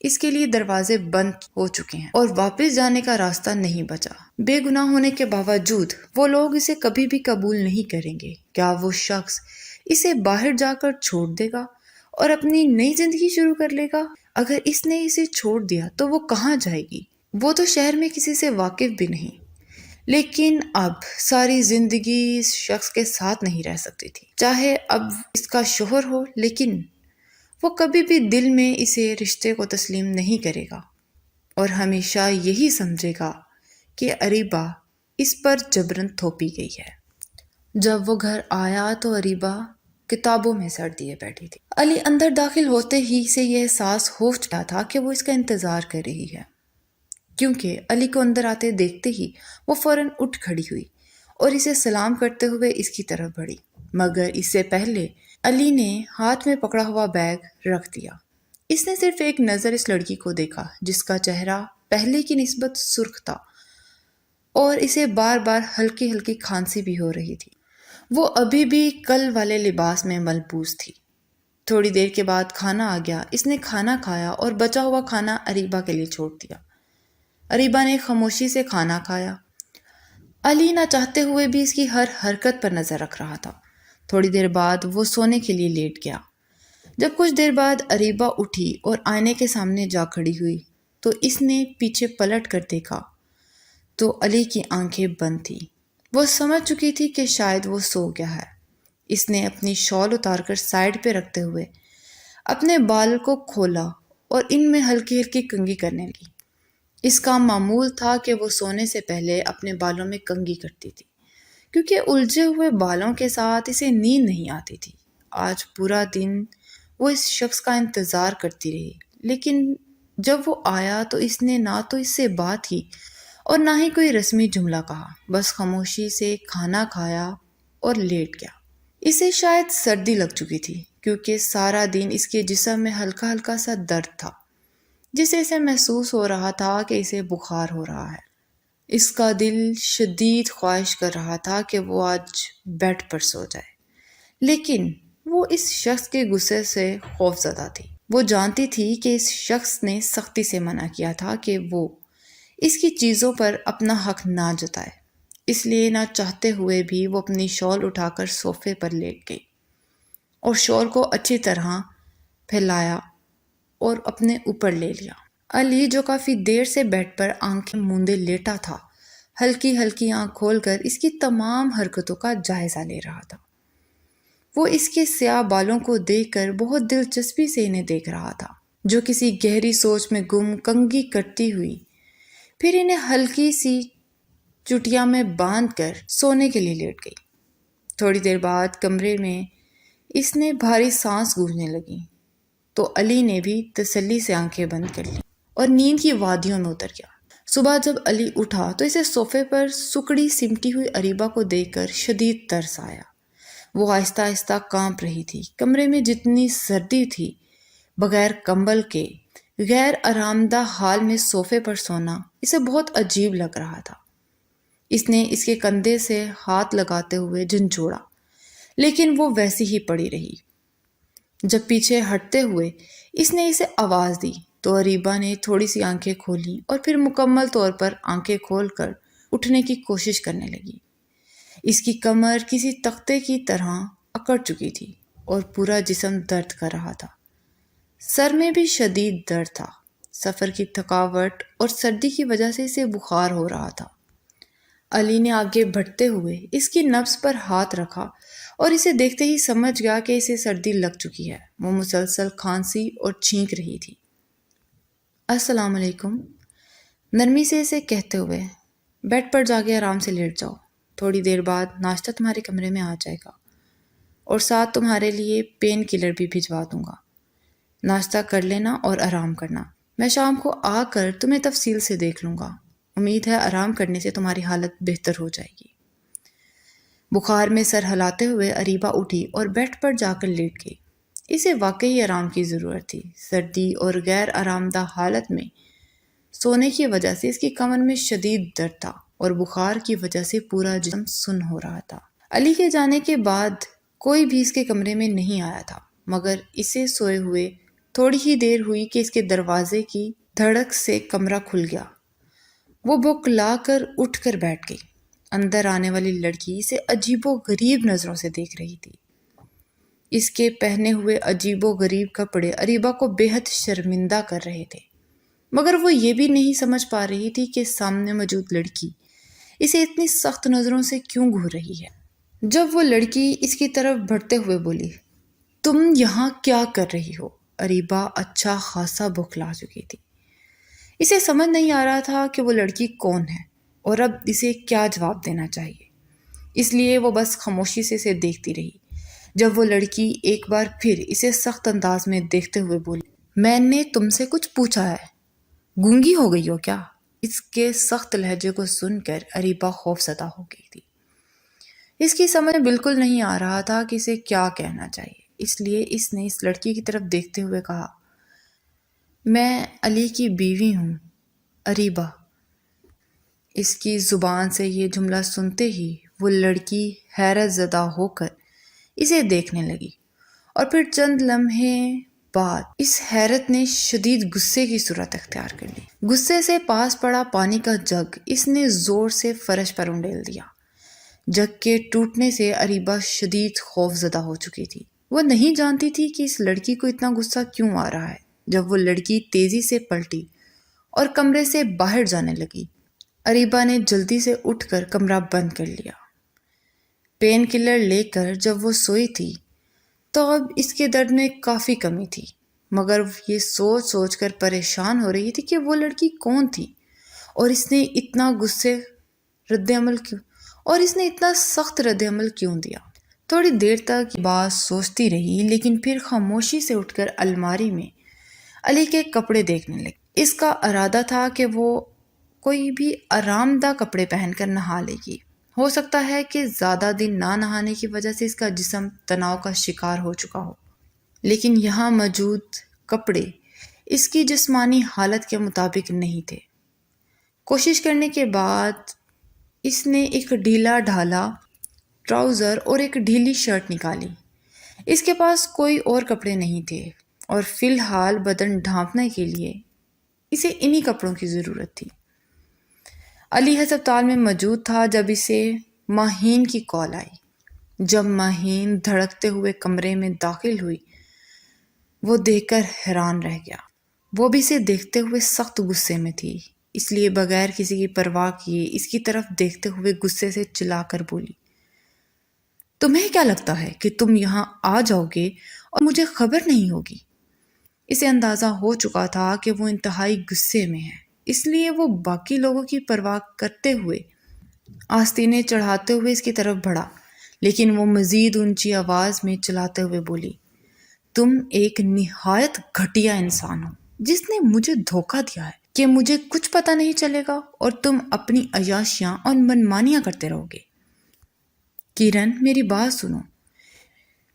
اس کے لیے دروازے بند ہو چکے ہیں اور واپس جانے کا راستہ نہیں بچا۔ بے گناہ ہونے کے باوجود وہ لوگ اسے کبھی بھی قبول نہیں کریں گے۔ کیا وہ شخص اسے باہر جا کر چھوڑ دے گا اور اپنی نئی زندگی شروع کر لے گا؟ اگر اس نے اسے چھوڑ دیا تو وہ کہاں جائے گی؟ وہ تو شہر میں کسی سے واقف بھی نہیں، لیکن اب ساری زندگی اس شخص کے ساتھ نہیں رہ سکتی تھی، چاہے اب اس کا شوہر ہو، لیکن وہ کبھی بھی دل میں اسے رشتے کو تسلیم نہیں کرے گا اور ہمیشہ یہی سمجھے گا کہ اریبہ اس پر جبراً تھوپی گئی ہے۔ جب وہ گھر آیا تو اریبہ کتابوں میں سر دیے بیٹھی تھی۔ علی اندر داخل ہوتے ہی سے یہ احساس ہو چکا تھا کہ وہ اس کا انتظار کر رہی ہے، کیونکہ علی کو اندر آتے دیکھتے ہی وہ فوراً اٹھ کھڑی ہوئی اور اسے سلام کرتے ہوئے اس کی طرف بڑھی، مگر اس سے پہلے علی نے ہاتھ میں پکڑا ہوا بیگ رکھ دیا۔ اس نے صرف ایک نظر اس لڑکی کو دیکھا جس کا چہرہ پہلے کی نسبت سرخ تھا اور اسے بار بار ہلکی ہلکی کھانسی بھی ہو رہی تھی۔ وہ ابھی بھی کل والے لباس میں ملبوس تھی۔ تھوڑی دیر کے بعد کھانا آ گیا۔ اس نے کھانا کھایا اور بچا ہوا کھانا اریبہ کے لیے چھوڑ دیا۔ اریبہ نے خاموشی سے کھانا کھایا۔ علی نہ چاہتے ہوئے بھی اس کی ہر حرکت پر نظر رکھ رہا تھا۔ تھوڑی دیر بعد وہ سونے کے لیے لیٹ گیا۔ جب کچھ دیر بعد اریبہ اٹھی اور آئینے کے سامنے جا کھڑی ہوئی تو اس نے پیچھے پلٹ کر دیکھا تو علی کی آنکھیں بند تھیں۔ وہ سمجھ چکی تھی کہ شاید وہ سو گیا ہے۔ اس نے اپنی شال اتار کر سائڈ پہ رکھتے ہوئے اپنے بال کو کھولا اور ان میں ہلکی ہلکی کنگھی کرنے لگی۔ اس کا معمول تھا کہ وہ سونے سے پہلے اپنے بالوں میں کنگھی کرتی تھی، کیونکہ الجھے ہوئے بالوں کے ساتھ اسے نیند نہیں آتی تھی۔ آج پورا دن وہ اس شخص کا انتظار کرتی رہی، لیکن جب وہ آیا تو اس نے نہ تو اس سے بات کی اور نہ ہی کوئی رسمی جملہ کہا، بس خاموشی سے کھانا کھایا اور لیٹ گیا۔ اسے شاید سردی لگ چکی تھی، کیونکہ سارا دن اس کے جسم میں ہلکا ہلکا سا درد تھا، جسے اسے محسوس ہو رہا تھا کہ اسے بخار ہو رہا ہے۔ اس کا دل شدید خواہش کر رہا تھا کہ وہ آج بیڈ پر سو جائے، لیکن وہ اس شخص کے غصے سے خوف زدہ تھی۔ وہ جانتی تھی کہ اس شخص نے سختی سے منع کیا تھا کہ وہ اس کی چیزوں پر اپنا حق نہ جتائے، اس لیے نہ چاہتے ہوئے بھی وہ اپنی شال اٹھا کر صوفے پر لیٹ گئی اور شال کو اچھی طرح پھیلایا اور اپنے اوپر لے لیا۔ علی جو کافی دیر سے بیڈ پر آنکھیں موندے لیٹا تھا، ہلکی ہلکی آنکھ کھول کر اس کی تمام حرکتوں کا جائزہ لے رہا تھا۔ وہ اس کے سیاہ بالوں کو دیکھ کر بہت دلچسپی سے انہیں دیکھ رہا تھا، جو کسی گہری سوچ میں گم کنگھی کرتی ہوئی پھر انہیں ہلکی سی چٹیا میں باندھ کر سونے کے لیے لیٹ گئی۔ تھوڑی دیر بعد کمرے میں اس نے بھاری سانس گونجنے لگی تو علی نے بھی تسلی سے آنکھیں بند کر لی اور نیند کی وادیوں میں اتر گیا۔ صبح جب علی اٹھا تو اسے صوفے پر سکڑی سمٹی ہوئی اریبہ کو دیکھ کر شدید ترس آیا۔ وہ آہستہ آہستہ کانپ رہی تھی۔ کمرے میں جتنی سردی تھی، بغیر کمبل کے غیر آرام دہ حال میں صوفے پر سونا اسے بہت عجیب لگ رہا تھا۔ اس نے اس کے کندھے سے ہاتھ لگاتے ہوئے جھنجھوڑا، لیکن وہ ویسی ہی پڑی رہی۔ جب پیچھے ہٹتے ہوئے اس نے اسے آواز دی تو اریبہ نے تھوڑی سی آنکھیں کھولیں اور پھر مکمل طور پر آنکھیں کھول کر اٹھنے کی کوشش کرنے لگی۔ اس کی کمر کسی تختے کی طرح اکڑ چکی تھی اور پورا جسم درد کر رہا تھا۔ سر میں بھی شدید درد تھا۔ سفر کی تھکاوٹ اور سردی کی وجہ سے اسے بخار ہو رہا تھا۔ علی نے آگے بڑھتے ہوئے اس کی نبض پر ہاتھ رکھا اور اسے دیکھتے ہی سمجھ گیا کہ اسے سردی لگ چکی ہے۔ وہ مسلسل کھانسی اور چھینک رہی تھی۔ السلام علیکم، نرمی سے اسے کہتے ہوئے، بیڈ پر جا کے آرام سے لیٹ جاؤ، تھوڑی دیر بعد ناشتہ تمہارے کمرے میں آ جائے گا اور ساتھ تمہارے لیے پین کلر بھی بھجوا دوں گا۔ ناشتہ کر لینا اور آرام کرنا، میں شام کو آ کر تمہیں تفصیل سے دیکھ لوں گا۔ امید ہے آرام کرنے سے تمہاری حالت بہتر ہو جائے گی۔ بخار میں سر ہلاتے ہوئے اریبہ اٹھی اور بیڈ پر جا کر لیٹ گئی۔ اسے واقعی آرام کی ضرورت تھی۔ سردی اور غیر آرام دہ حالت میں سونے کی وجہ سے اس کی کمر میں شدید درد تھا اور بخار کی وجہ سے پورا جسم سن ہو رہا تھا۔ علی کے جانے کے بعد کوئی بھی اس کے کمرے میں نہیں آیا تھا، مگر اسے سوئے ہوئے تھوڑی ہی دیر ہوئی کہ اس کے دروازے کی دھڑک سے کمرہ کھل گیا۔ وہ بوکھلا کر اٹھ کر بیٹھ گئی۔ اندر آنے والی لڑکی اسے عجیب و غریب نظروں سے دیکھ رہی تھی۔ اس کے پہنے ہوئے عجیب و غریب کپڑے اریبہ کو بے حد شرمندہ کر رہے تھے، مگر وہ یہ بھی نہیں سمجھ پا رہی تھی کہ سامنے موجود لڑکی اسے اتنی سخت نظروں سے کیوں گھور رہی ہے۔ جب وہ لڑکی اس کی طرف بڑھتے ہوئے بولی، تم یہاں کیا کر رہی ہو؟ اریبہ اچھا خاصا بوکھلا چکی تھی۔ اسے سمجھ نہیں آ رہا تھا کہ وہ لڑکی کون ہے اور اب اسے کیا جواب دینا چاہیے، اس لیے وہ بس خاموشی سے اسے دیکھتی رہی۔ جب وہ لڑکی ایک بار پھر اسے سخت انداز میں دیکھتے ہوئے بولی، میں نے تم سے کچھ پوچھا ہے، گونگی ہو گئی ہو کیا؟ اس کے سخت لہجے کو سن کر اریبہ خوف زدہ ہو گئی تھی۔ اس کی سمجھ بالکل نہیں آ رہا تھا کہ اسے کیا کہنا چاہیے، اس لیے اس نے اس لڑکی کی طرف دیکھتے ہوئے کہا، میں علی کی بیوی ہوں، اریبہ۔ اس کی زبان سے یہ جملہ سنتے ہی وہ لڑکی حیرت زدہ ہو کر اسے دیکھنے لگی اور پھر چند لمحے بعد اس حیرت نے شدید غصے کی صورت اختیار کر لی۔ غصے سے پاس پڑا پانی کا جگ اس نے زور سے فرش پر انڈیل دیا۔ جگ کے ٹوٹنے سے اریبہ شدید خوف زدہ ہو چکی تھی۔ وہ نہیں جانتی تھی کہ اس لڑکی کو اتنا غصہ کیوں آ رہا ہے۔ جب وہ لڑکی تیزی سے پلٹی اور کمرے سے باہر جانے لگی، اریبہ نے جلدی سے اٹھ کر کمرہ بند کر لیا۔ پین کلر لے کر جب وہ سوئی تھی تو اب اس کے درد میں کافی کمی تھی، مگر یہ سوچ سوچ کر پریشان ہو رہی تھی کہ وہ لڑکی کون تھی اور اس نے اتنا سخت رد عمل کیوں دیا۔ تھوڑی دیر تک بات سوچتی رہی، لیکن پھر خاموشی سے اٹھ کر الماری میں علی کے کپڑے دیکھنے لگی۔ اس کا ارادہ تھا کہ وہ کوئی بھی آرام دہ کپڑے پہن کر نہا لے گی۔ ہو سکتا ہے کہ زیادہ دن نہ نہانے کی وجہ سے اس کا جسم تناؤ کا شکار ہو چکا ہو، لیکن یہاں موجود کپڑے اس کی جسمانی حالت کے مطابق نہیں تھے۔ کوشش کرنے کے بعد اس نے ایک ڈھیلا ڈھالا ٹراؤزر اور ایک ڈھیلی شرٹ نکالی۔ اس کے پاس کوئی اور کپڑے نہیں تھے اور فی الحال بدن ڈھانپنے کے لیے اسے انہی کپڑوں کی ضرورت تھی۔ علی ہسپتال میں موجود تھا جب اسے ماہین کی کال آئی۔ جب ماہین دھڑکتے ہوئے کمرے میں داخل ہوئی، وہ دیکھ کر حیران رہ گیا۔ وہ بھی اسے دیکھتے ہوئے سخت غصے میں تھی، اس لیے بغیر کسی کی پرواہ کیے اس کی طرف دیکھتے ہوئے غصے سے چلا کر بولی، تمہیں کیا لگتا ہے کہ تم یہاں آ جاؤ گے اور مجھے خبر نہیں ہوگی؟ اسے اندازہ ہو چکا تھا کہ وہ انتہائی غصے میں ہے، اس لیے وہ باقی لوگوں کی پرواہ کرتے ہوئے آستینے چڑھاتے ہوئے اس کی طرف بڑھا، لیکن وہ مزید اونچی آواز میں چلاتے ہوئے بولی، تم ایک نہایت گھٹیا انسان ہو جس نے مجھے دھوکہ دیا ہے کہ مجھے کچھ پتہ نہیں چلے گا اور تم اپنی عیاشیاں اور منمانیاں کرتے رہو گے۔ کرن، میری بات سنو،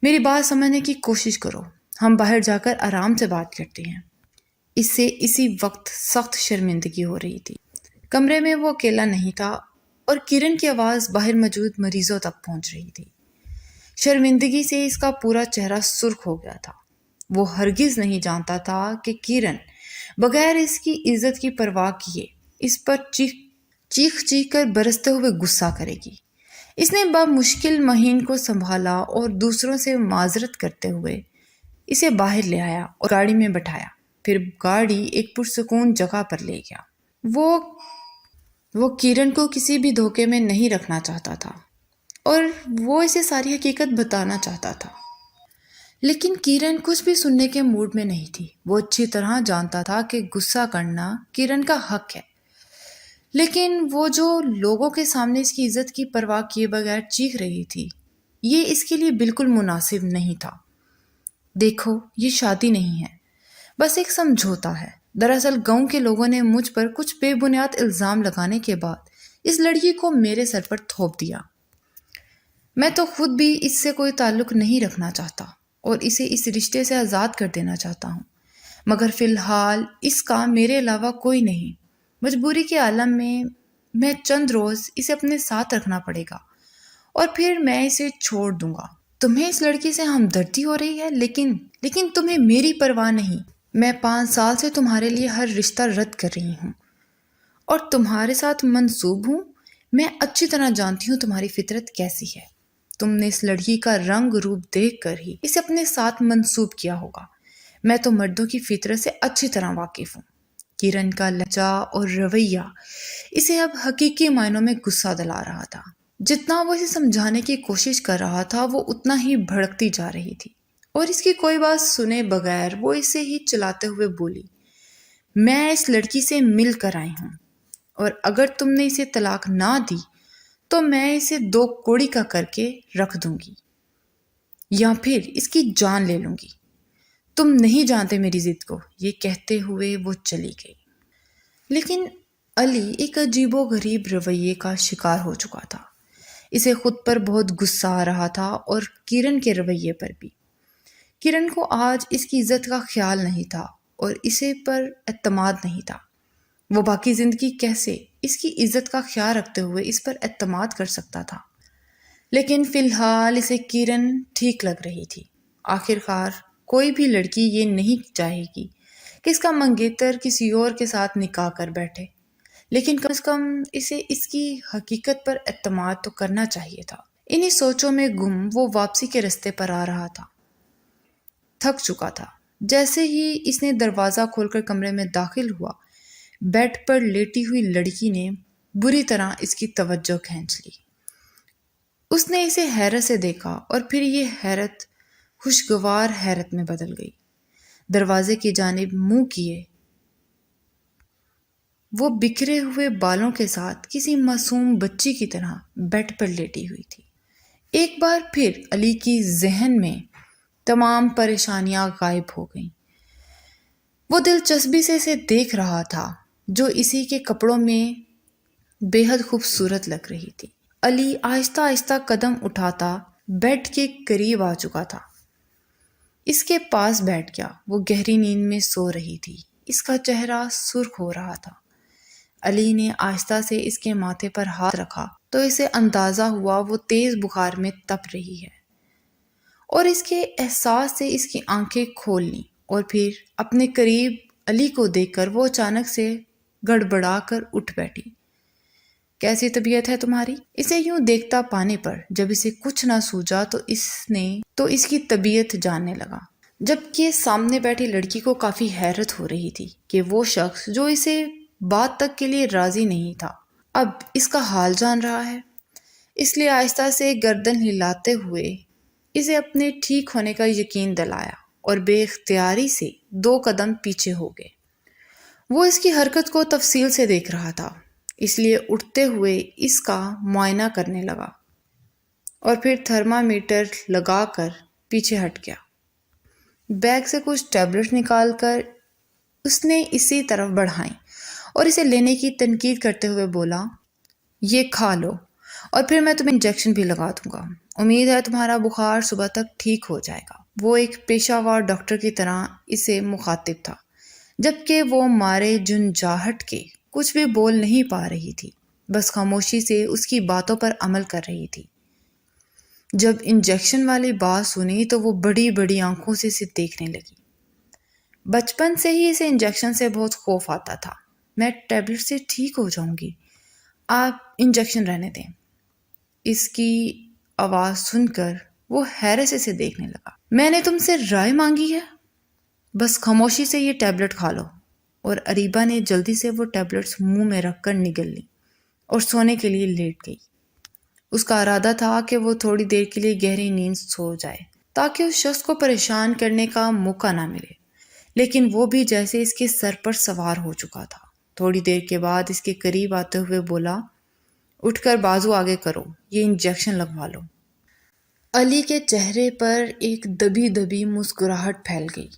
میری بات سمجھنے کی کوشش کرو، ہم باہر جا کر آرام سے بات کرتے ہیں۔ اس سے اسی وقت سخت شرمندگی ہو رہی تھی۔ کمرے میں وہ اکیلا نہیں تھا اور کرن کی آواز باہر موجود مریضوں تک پہنچ رہی تھی۔ شرمندگی سے اس کا پورا چہرہ سرخ ہو گیا تھا۔ وہ ہرگز نہیں جانتا تھا کہ کرن بغیر اس کی عزت کی پرواہ کیے اس پر چیخ کر برستے ہوئے غصہ کرے گی۔ اس نے بمشکل ماہین کو سنبھالا اور دوسروں سے معذرت کرتے ہوئے اسے باہر لے آیا اور گاڑی میں بٹھایا، پھر گاڑی ایک پرسکون جگہ پر لے گیا۔ وہ وہ کرن کو کسی بھی دھوکے میں نہیں رکھنا چاہتا تھا اور وہ اسے ساری حقیقت بتانا چاہتا تھا، لیکن کرن کچھ بھی سننے کے موڈ میں نہیں تھی۔ وہ اچھی طرح جانتا تھا کہ غصہ کرنا کرن کا حق ہے، لیکن وہ جو لوگوں کے سامنے اس کی عزت کی پرواہ کیے بغیر چیخ رہی تھی، یہ اس کے لیے بالکل مناسب نہیں تھا۔ دیکھو، یہ شادی نہیں ہے، بس ایک سمجھوتا ہے۔ دراصل گاؤں کے لوگوں نے مجھ پر کچھ بے بنیاد الزام لگانے کے بعد اس لڑکی کو میرے سر پر تھوپ دیا۔ میں تو خود بھی اس سے کوئی تعلق نہیں رکھنا چاہتا اور اسے اس رشتے سے آزاد کر دینا چاہتا ہوں، مگر فی الحال اس کا میرے علاوہ کوئی نہیں۔ مجبوری کے عالم میں چند روز اسے اپنے ساتھ رکھنا پڑے گا اور پھر میں اسے چھوڑ دوں گا۔ تمہیں اس لڑکی سے ہمدردی ہو رہی ہے، لیکن تمہیں میری پرواہ نہیں۔ میں 5 سال سے تمہارے لیے ہر رشتہ رد کر رہی ہوں اور تمہارے ساتھ منسوب ہوں۔ میں اچھی طرح جانتی ہوں تمہاری فطرت کیسی ہے۔ تم نے اس لڑکی کا رنگ روپ دیکھ کر ہی اسے اپنے ساتھ منسوب کیا ہوگا۔ میں تو مردوں کی فطرت سے اچھی طرح واقف ہوں۔ کرن کا لہجہ اور رویہ اسے اب حقیقی معنوں میں غصہ دلا رہا تھا۔ جتنا وہ اسے سمجھانے کی کوشش کر رہا تھا، وہ اتنا ہی بھڑکتی جا رہی تھی اور اس کی کوئی بات سنے بغیر وہ اسے ہی چلاتے ہوئے بولی، میں اس لڑکی سے مل کر آئی ہوں اور اگر تم نے اسے طلاق نہ دی تو میں اسے 2 کوڑی کا کر کے رکھ دوں گی یا پھر اس کی جان لے لوں گی۔ تم نہیں جانتے میری ضد کو۔ یہ کہتے ہوئے وہ چلی گئی۔ لیکن علی ایک عجیب و غریب رویے کا شکار ہو چکا تھا۔ اسے خود پر بہت غصہ آ رہا تھا اور کرن کے رویے پر بھی۔ کرن کو آج اس کی عزت کا خیال نہیں تھا اور اسے پر اعتماد نہیں تھا۔ وہ باقی زندگی کیسے اس کی عزت کا خیال رکھتے ہوئے اس پر اعتماد کر سکتا تھا؟ لیکن فی الحال اسے کرن ٹھیک لگ رہی تھی۔ آخرکار کوئی بھی لڑکی یہ نہیں چاہے گی کہ اس کا منگیتر کسی اور کے ساتھ نکاح کر بیٹھے، لیکن کم از کم اسے اس کی حقیقت پر اعتماد تو کرنا چاہیے تھا۔ انہی سوچوں میں گم وہ واپسی کے رستے پر آ رہا تھا۔ تھک چکا تھا۔ جیسے ہی اس نے دروازہ کھول کر کمرے میں داخل ہوا، بیڈ پر لیٹی ہوئی لڑکی نے بری طرح اس کی توجہ کھینچ لی۔ اس نے اسے حیرت سے دیکھا اور پھر یہ حیرت خوشگوار حیرت میں بدل گئی۔ دروازے کی جانب منہ کیے وہ بکھرے ہوئے بالوں کے ساتھ کسی معصوم بچی کی طرح بیڈ پر لیٹی ہوئی تھی۔ ایک بار پھر علی کی ذہن میں تمام پریشانیاں غائب ہو گئیں۔ وہ دلچسپی سے اسے دیکھ رہا تھا جو اسی کے کپڑوں میں بے حد خوبصورت لگ رہی تھی۔ علی آہستہ آہستہ قدم اٹھاتا بیڈ کے قریب آ چکا تھا۔ اس کے پاس بیٹھ گیا۔ وہ گہری نیند میں سو رہی تھی۔ اس کا چہرہ سرخ ہو رہا تھا۔ علی نے آہستہ سے اس کے ماتھے پر ہاتھ رکھا تو اسے اندازہ ہوا وہ تیز بخار میں تپ رہی ہے، اور اس کے احساس سے اس کی آنکھیں کھول لیں اور پھر اپنے قریب علی کو دیکھ کر وہ اچانک سے گڑبڑا کر اٹھ بیٹھی۔ کیسی طبیعت ہے تمہاری؟ اسے یوں دیکھتا پانے پر جب اسے کچھ نہ سوجا تو اس کی طبیعت جاننے لگا، جبکہ سامنے بیٹھی لڑکی کو کافی حیرت ہو رہی تھی کہ وہ شخص جو اسے بات تک کے لیے راضی نہیں تھا اب اس کا حال جان رہا ہے۔ اس لیے آہستہ سے گردن ہلاتے ہوئے اسے اپنے ٹھیک ہونے کا یقین دلایا اور بے اختیاری سے 2 قدم پیچھے ہو گئے۔ وہ اس کی حرکت کو تفصیل سے دیکھ رہا تھا، اس لیے اٹھتے ہوئے اس کا معائنہ کرنے لگا اور پھر تھرمامیٹر لگا کر پیچھے ہٹ گیا۔ بیگ سے کچھ ٹیبلٹس نکال کر اس نے اسی طرف بڑھائیں اور اسے لینے کی تنقید کرتے ہوئے بولا، یہ کھا لو اور پھر میں تمہیں انجیکشن بھی لگا دوں گا۔ امید ہے تمہارا بخار صبح تک ٹھیک ہو جائے گا۔ وہ ایک پیشہ ور ڈاکٹر کی طرح اسے مخاطب تھا، جبکہ وہ مارے جھنجھلاہٹ کے کچھ بھی بول نہیں پا رہی تھی، بس خاموشی سے اس کی باتوں پر عمل کر رہی تھی۔ جب انجیکشن والی بات سنی تو وہ بڑی بڑی آنکھوں سے اسے دیکھنے لگی۔ بچپن سے ہی اسے انجیکشن سے بہت خوف آتا تھا۔ میں ٹیبلٹ سے ٹھیک ہو جاؤں گی، آپ انجیکشن رہنے دیں۔ اس کی آواز سن کر وہ حیرت سے اسے دیکھنے لگا۔ میں نے تم سے رائے مانگی ہے، بس خاموشی سے یہ ٹیبلٹ کھا لو۔ اور اریبہ نے جلدی سے وہ ٹیبلٹس منہ میں رکھ کر نگل لی۔ اور سونے کے لیے لیٹ گئی۔ اس کا ارادہ تھا کہ وہ تھوڑی دیر کے لیے گہری نیند سو جائے تاکہ اس شخص کو پریشان کرنے کا موقع نہ ملے، لیکن وہ بھی جیسے اس کے سر پر سوار ہو چکا تھا۔ تھوڑی دیر کے بعد اس کے قریب آتے ہوئے بولا، اٹھ کر بازو آگے کرو، یہ انجیکشن لگوا لو۔ علی کے چہرے پر ایک دبی دبی مسکراہٹ پھیل گئی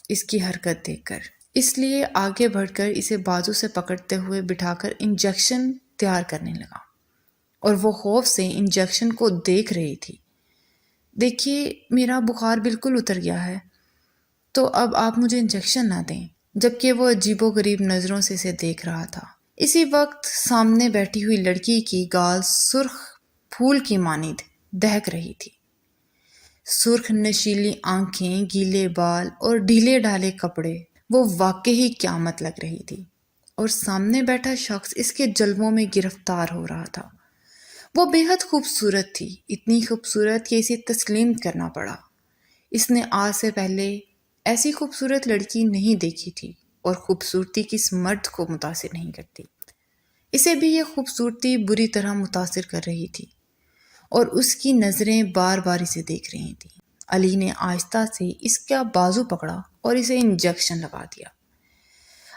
اس کی حرکت دیکھ کر، اس لیے آگے بڑھ کر اسے بازو سے پکڑتے ہوئے بٹھا کر انجیکشن تیار کرنے لگا، اور وہ خوف سے انجیکشن کو دیکھ رہی تھی۔ دیکھیے، میرا بخار بالکل اتر گیا ہے، تو اب آپ مجھے انجیکشن نہ دیں، جبکہ وہ عجیب و غریب نظروں سے اسے دیکھ رہا تھا۔ اسی وقت سامنے بیٹھی ہوئی لڑکی کی گال سرخ پھول کی مانند دہک رہی تھی۔ سرخ نشیلی آنکھیں، گیلے بال اور ڈھیلے ڈھالے کپڑے، وہ واقعی قیامت لگ رہی تھی، اور سامنے بیٹھا شخص اس کے جلووں میں گرفتار ہو رہا تھا۔ وہ بے حد خوبصورت تھی، اتنی خوبصورت کہ اسے تسلیم کرنا پڑا۔ اس نے آج سے پہلے ایسی خوبصورت لڑکی نہیں دیکھی تھی، اور خوبصورتی کس مرد کو متاثر نہیں کرتی۔ اسے بھی یہ خوبصورتی بری طرح متاثر کر رہی تھی، اور اس کی نظریں بار بار اسے دیکھ رہی تھیں۔ علی نے آہستہ سے اس کا بازو پکڑا اور اسے انجیکشن لگا دیا۔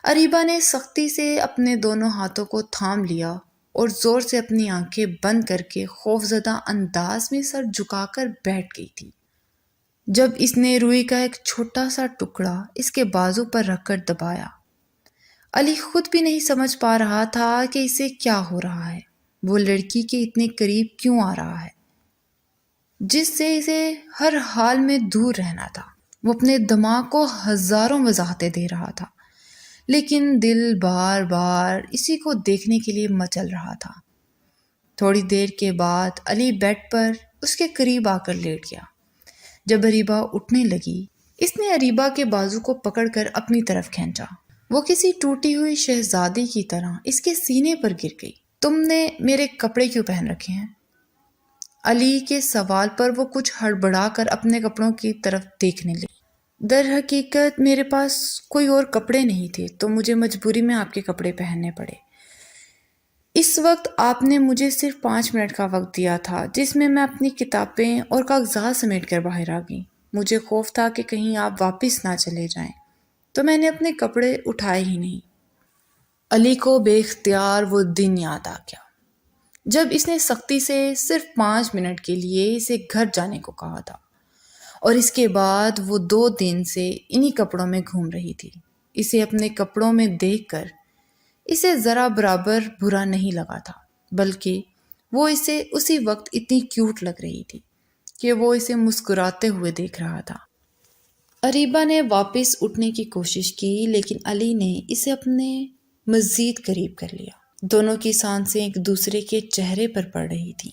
اریبہ نے سختی سے اپنے دونوں ہاتھوں کو تھام لیا اور زور سے اپنی آنکھیں بند کر کے خوفزدہ انداز میں سر جھکا کر بیٹھ گئی تھی۔ جب اس نے روئی کا ایک چھوٹا سا ٹکڑا اس کے بازو پر رکھ کر دبایا، علی خود بھی نہیں سمجھ پا رہا تھا کہ اسے کیا ہو رہا ہے، وہ لڑکی کے اتنے قریب کیوں آ رہا ہے جس سے اسے ہر حال میں دور رہنا تھا۔ وہ اپنے دماغ کو ہزاروں وضاحتیں دے رہا تھا، لیکن دل بار بار اسی کو دیکھنے کے لیے مچل رہا تھا۔ تھوڑی دیر کے بعد علی بیڈ پر اس کے قریب آ کر لیٹ گیا۔ جب اریبہ اٹھنے لگی، اس نے اریبہ کے بازو کو پکڑ کر اپنی طرف کھینچا۔ وہ کسی ٹوٹی ہوئی شہزادی کی طرح اس کے سینے پر گر گئی۔ تم نے میرے کپڑے کیوں پہن رکھے ہیں؟ علی کے سوال پر وہ کچھ ہڑبڑا کر اپنے کپڑوں کی طرف دیکھنے لگی۔ در حقیقت میرے پاس کوئی اور کپڑے نہیں تھے، تو مجھے مجبوری میں آپ کے کپڑے پہننے پڑے۔ اس وقت آپ نے مجھے صرف 5 منٹ کا وقت دیا تھا، جس میں میں اپنی کتابیں اور کاغذات سمیٹ کر باہر آ گئی۔ مجھے خوف تھا کہ کہیں آپ واپس نہ چلے جائیں، تو میں نے اپنے کپڑے اٹھائے ہی نہیں۔ علی کو بے اختیار وہ دن یاد آ گیا جب اس نے سختی سے صرف 5 منٹ کے لیے اسے گھر جانے کو کہا تھا، اور اس کے بعد وہ 2 دن سے انہی کپڑوں میں گھوم رہی تھی۔ اسے اپنے کپڑوں میں دیکھ کر اسے ذرا برابر برا نہیں لگا تھا، بلکہ وہ اسے اسی وقت اتنی کیوٹ لگ رہی تھی کہ وہ اسے مسکراتے ہوئے دیکھ رہا تھا۔ اریبہ نے واپس اٹھنے کی کوشش کی، لیکن علی نے اسے اپنے مزید قریب کر لیا۔ دونوں کی سانسیں ایک دوسرے کے چہرے پر پڑ رہی تھیں۔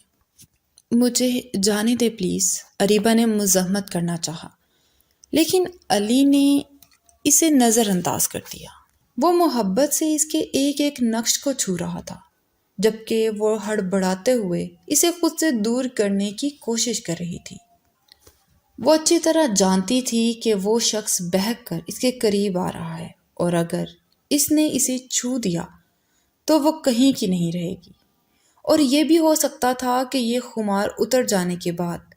مجھے جانے دے پلیز، اریبہ نے مزاحمت کرنا چاہا، لیکن علی نے اسے نظر انداز کر دیا۔ وہ محبت سے اس کے ایک ایک نقش کو چھو رہا تھا، جبکہ وہ ہڑبڑاتے ہوئے اسے خود سے دور کرنے کی کوشش کر رہی تھی۔ وہ اچھی طرح جانتی تھی کہ وہ شخص بہک کر اس کے قریب آ رہا ہے، اور اگر اس نے اسے چھو دیا تو وہ کہیں کی نہیں رہے گی، اور یہ بھی ہو سکتا تھا کہ یہ خمار اتر جانے کے بعد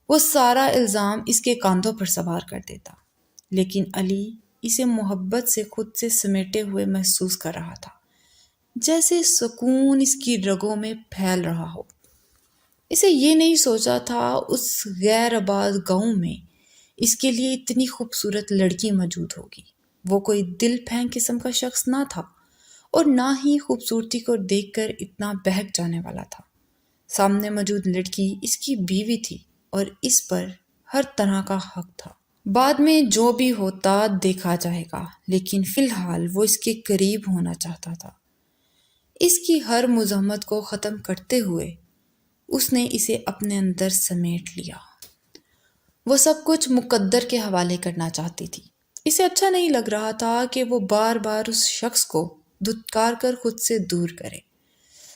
وہ سارا الزام اس کے کاندھوں پر سوار کر دیتا۔ لیکن علی اسے محبت سے خود سے سمیٹے ہوئے محسوس کر رہا تھا، جیسے سکون اس کی رگوں میں پھیل رہا ہو۔ اسے یہ نہیں سوچا تھا اس غیر آباد گاؤں میں اس کے لیے اتنی خوبصورت لڑکی موجود ہوگی۔ وہ کوئی دل پھینک قسم کا شخص نہ تھا، اور نہ ہی خوبصورتی کو دیکھ کر اتنا بہک جانے والا تھا۔ سامنے موجود لڑکی اس کی بیوی تھی، اور اس پر ہر طرح کا حق تھا۔ بعد میں جو بھی ہوتا دیکھا جائے گا، لیکن فی الحال وہ اس کے قریب ہونا چاہتا تھا۔ اس کی ہر مزاحمت کو ختم کرتے ہوئے اس نے اسے اپنے اندر سمیٹ لیا۔ وہ سب کچھ مقدر کے حوالے کرنا چاہتی تھی۔ اسے اچھا نہیں لگ رہا تھا کہ وہ بار بار اس شخص کو دھتکار کر خود سے دور کرے۔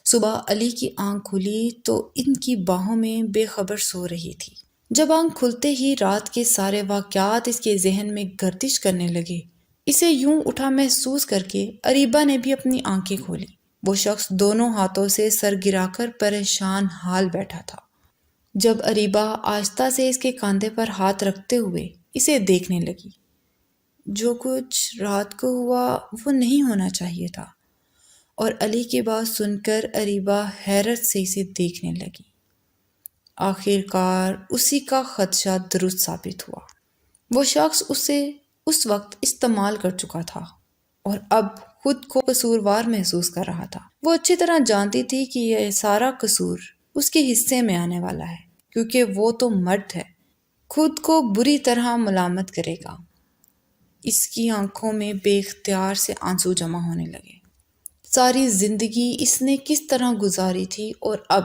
صبح علی کی آنکھ کھلی تو ان کی باہوں میں بے خبر سو رہی تھی۔ جب آنکھ کھلتے ہی رات کے سارے واقعات اس کے ذہن میں گردش کرنے لگے۔ اسے یوں اٹھا محسوس کر کے اریبہ نے بھی اپنی آنکھیں کھولی۔ وہ شخص دونوں ہاتھوں سے سر گرا کر پریشان حال بیٹھا تھا۔ جب اریبہ آہستہ سے اس کے کاندھے پر ہاتھ رکھتے ہوئے اسے دیکھنے لگی، جو کچھ رات کو ہوا وہ نہیں ہونا چاہیے تھا، اور علی کی بات سن کر اریبہ حیرت سے اسے دیکھنے لگی۔ آخر کار اسی کا خدشہ درست ثابت ہوا۔ وہ شخص اسے اس وقت استعمال کر چکا تھا اور اب خود کو قصوروار محسوس کر رہا تھا۔ وہ اچھی طرح جانتی تھی کہ یہ سارا قصور اس کے حصے میں آنے والا ہے، کیونکہ وہ تو مرد ہے، خود کو بری طرح ملامت کرے گا۔ اس کی آنکھوں میں بے اختیار سے آنسو جمع ہونے لگے۔ ساری زندگی اس نے کس طرح گزاری تھی، اور اب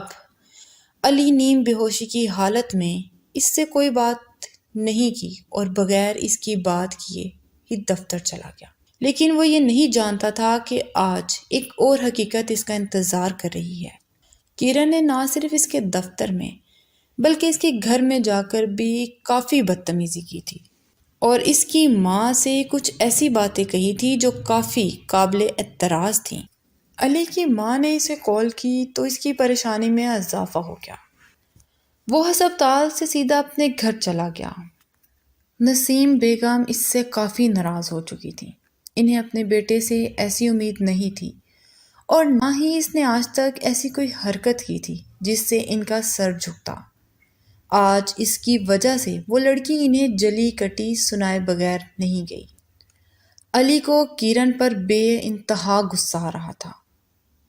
علی نیم بے ہوشی کی حالت میں اس سے کوئی بات نہیں کی اور بغیر اس کی بات کیے ہی دفتر چلا گیا۔ لیکن وہ یہ نہیں جانتا تھا کہ آج ایک اور حقیقت اس کا انتظار کر رہی ہے۔ کرن نے نہ صرف اس کے دفتر میں بلکہ اس کے گھر میں جا کر بھی کافی بدتمیزی کی تھی، اور اس کی ماں سے کچھ ایسی باتیں کہی تھی جو کافی قابل اعتراض تھیں۔ علی کی ماں نے اسے کال کی تو اس کی پریشانی میں اضافہ ہو گیا۔ وہ ہسپتال سے سیدھا اپنے گھر چلا گیا۔ نسیم بیگم اس سے کافی ناراض ہو چکی تھی۔ انہیں اپنے بیٹے سے ایسی امید نہیں تھی، اور نہ ہی اس نے آج تک ایسی کوئی حرکت کی تھی جس سے ان کا سر جھکتا۔ آج اس کی وجہ سے وہ لڑکی انہیں جلی کٹی سنائے بغیر نہیں گئی۔ علی کو کرن پر بے انتہا غصہ آ رہا تھا۔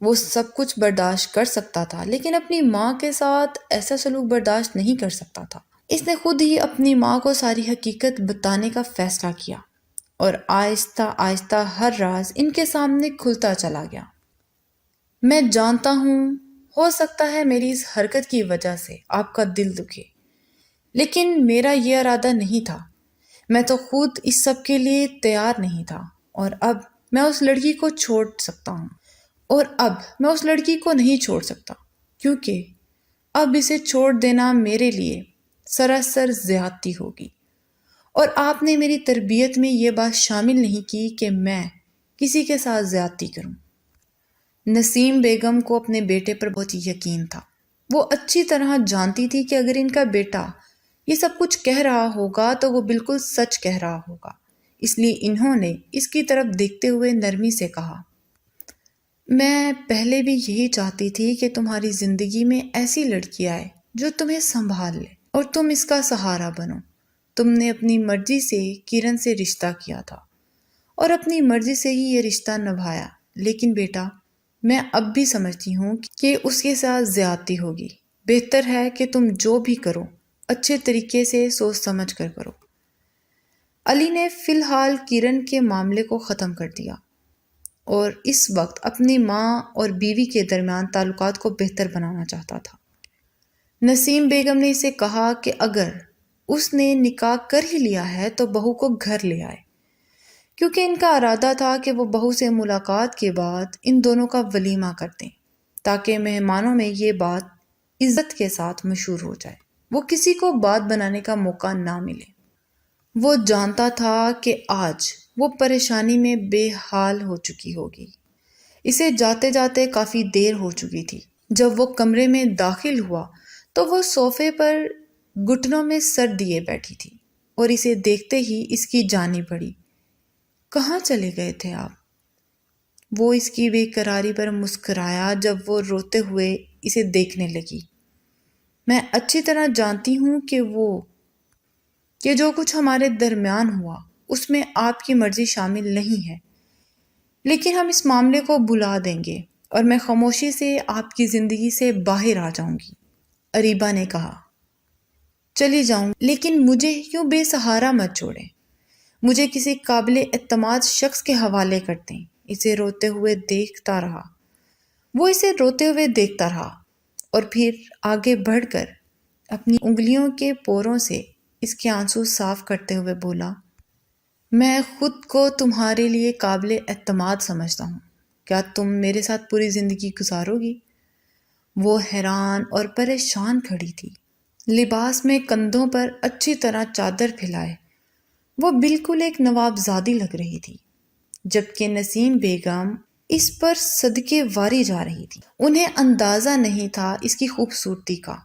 وہ سب کچھ برداشت کر سکتا تھا، لیکن اپنی ماں کے ساتھ ایسا سلوک برداشت نہیں کر سکتا تھا۔ اس نے خود ہی اپنی ماں کو ساری حقیقت بتانے کا فیصلہ کیا، اور آہستہ آہستہ ہر راز ان کے سامنے کھلتا چلا گیا۔ میں جانتا ہوں، ہو سکتا ہے میری اس حرکت کی وجہ سے آپ کا دل دکھے، لیکن میرا یہ ارادہ نہیں تھا۔ میں تو خود اس سب کے لیے تیار نہیں تھا، اور اب میں اس لڑکی کو چھوڑ سکتا ہوں، اور اب میں اس لڑکی کو نہیں چھوڑ سکتا، کیونکہ اب اسے چھوڑ دینا میرے لیے سراسر زیادتی ہوگی، اور آپ نے میری تربیت میں یہ بات شامل نہیں کی کہ میں کسی کے ساتھ زیادتی کروں۔ نسیم بیگم کو اپنے بیٹے پر بہت یقین تھا۔ وہ اچھی طرح جانتی تھی کہ اگر ان کا بیٹا یہ سب کچھ کہہ رہا ہوگا تو وہ بالکل سچ کہہ رہا ہوگا، اس لیے انہوں نے اس کی طرف دیکھتے ہوئے نرمی سے کہا، میں پہلے بھی یہی چاہتی تھی کہ تمہاری زندگی میں ایسی لڑکی آئے جو تمہیں سنبھال لے اور تم اس کا سہارا بنو۔ تم نے اپنی مرضی سے کرن سے رشتہ کیا تھا اور اپنی مرضی سے ہی یہ رشتہ نبھایا، لیکن بیٹا میں اب بھی سمجھتی ہوں کہ اس کے ساتھ زیادتی ہوگی۔ بہتر ہے کہ تم جو بھی کرو اچھے طریقے سے سوچ سمجھ کر کرو۔ علی نے فی الحال کرن کے معاملے کو ختم کر دیا اور اس وقت اپنی ماں اور بیوی کے درمیان تعلقات کو بہتر بنانا چاہتا تھا۔ نسیم بیگم نے اسے کہا کہ اگر اس نے نکاح کر ہی لیا ہے تو بہو کو گھر لے آئے، کیونکہ ان کا ارادہ تھا کہ وہ بہو سے ملاقات کے بعد ان دونوں کا ولیمہ کر دیں، تاکہ مہمانوں میں یہ بات عزت کے ساتھ مشہور ہو جائے، وہ کسی کو بات بنانے کا موقع نہ ملے۔ وہ جانتا تھا کہ آج وہ پریشانی میں بے حال ہو چکی ہوگی۔ اسے جاتے جاتے کافی دیر ہو چکی تھی۔ جب وہ کمرے میں داخل ہوا تو وہ صوفے پر گھٹنوں میں سر دیے بیٹھی تھی، اور اسے دیکھتے ہی اس کی جانی پڑی۔ کہاں چلے گئے تھے آپ؟ وہ اس کی بے قراری پر مسکرایا جب وہ روتے ہوئے اسے دیکھنے لگی۔ میں اچھی طرح جانتی ہوں کہ جو کچھ ہمارے درمیان ہوا اس میں آپ کی مرضی شامل نہیں ہے، لیکن ہم اس معاملے کو بھلا دیں گے اور میں خاموشی سے آپ کی زندگی سے باہر آ جاؤں گی۔ اریبہ نے کہا، چلی جاؤں، لیکن مجھے یوں بے سہارا مت چھوڑیں، مجھے کسی قابل اعتماد شخص کے حوالے کر دیں۔ اسے روتے ہوئے دیکھتا رہا۔ وہ اسے روتے ہوئے دیکھتا رہا اور پھر آگے بڑھ کر اپنی انگلیوں کے پوروں سے اس کے آنسو صاف کرتے ہوئے بولا، میں خود کو تمہارے لیے قابل اعتماد سمجھتا ہوں، کیا تم میرے ساتھ پوری زندگی گزارو گی؟ وہ حیران اور پریشان کھڑی تھی، لباس میں کندھوں پر اچھی طرح چادر پھیلائے۔ وہ بالکل ایک نواب زادی لگ رہی تھی، جبکہ نسیم بیگم اس پر صدقے واری جا رہی تھی۔ انہیں اندازہ نہیں تھا اس کی خوبصورتی کا۔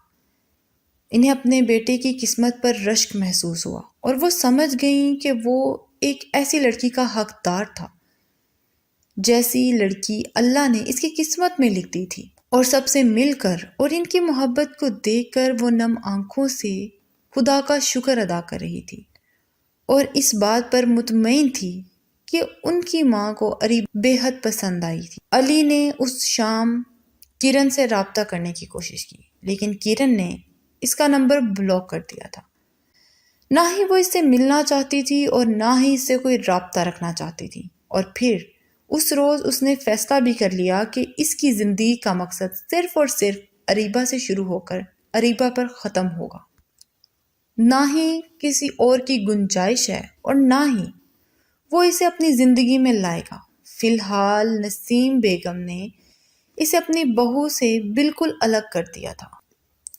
انہیں اپنے بیٹے کی قسمت پر رشک محسوس ہوا اور وہ سمجھ گئیں کہ وہ ایک ایسی لڑکی کا حقدار تھا جیسی لڑکی اللہ نے اس کی قسمت میں لکھ دی تھی۔ اور سب سے مل کر اور ان کی محبت کو دیکھ کر وہ نم آنکھوں سے خدا کا شکر ادا کر رہی تھی اور اس بات پر مطمئن تھی کہ ان کی ماں کو اریب بے حد پسند آئی تھی۔ علی نے اس شام کرن سے رابطہ کرنے کی کوشش کی، لیکن کرن نے اس کا نمبر بلاک کر دیا تھا۔ نہ ہی وہ اس سے ملنا چاہتی تھی اور نہ ہی اس سے کوئی رابطہ رکھنا چاہتی تھی۔ اور پھر اس روز اس نے فیصلہ بھی کر لیا کہ اس کی زندگی کا مقصد صرف اور صرف اریبہ سے شروع ہو کر اریبہ پر ختم ہوگا۔ نہ ہی کسی اور کی گنجائش ہے اور نہ ہی وہ اسے اپنی زندگی میں لائے گا۔ فی الحال نسیم بیگم نے اسے اپنی بہو سے بالکل الگ کر دیا تھا،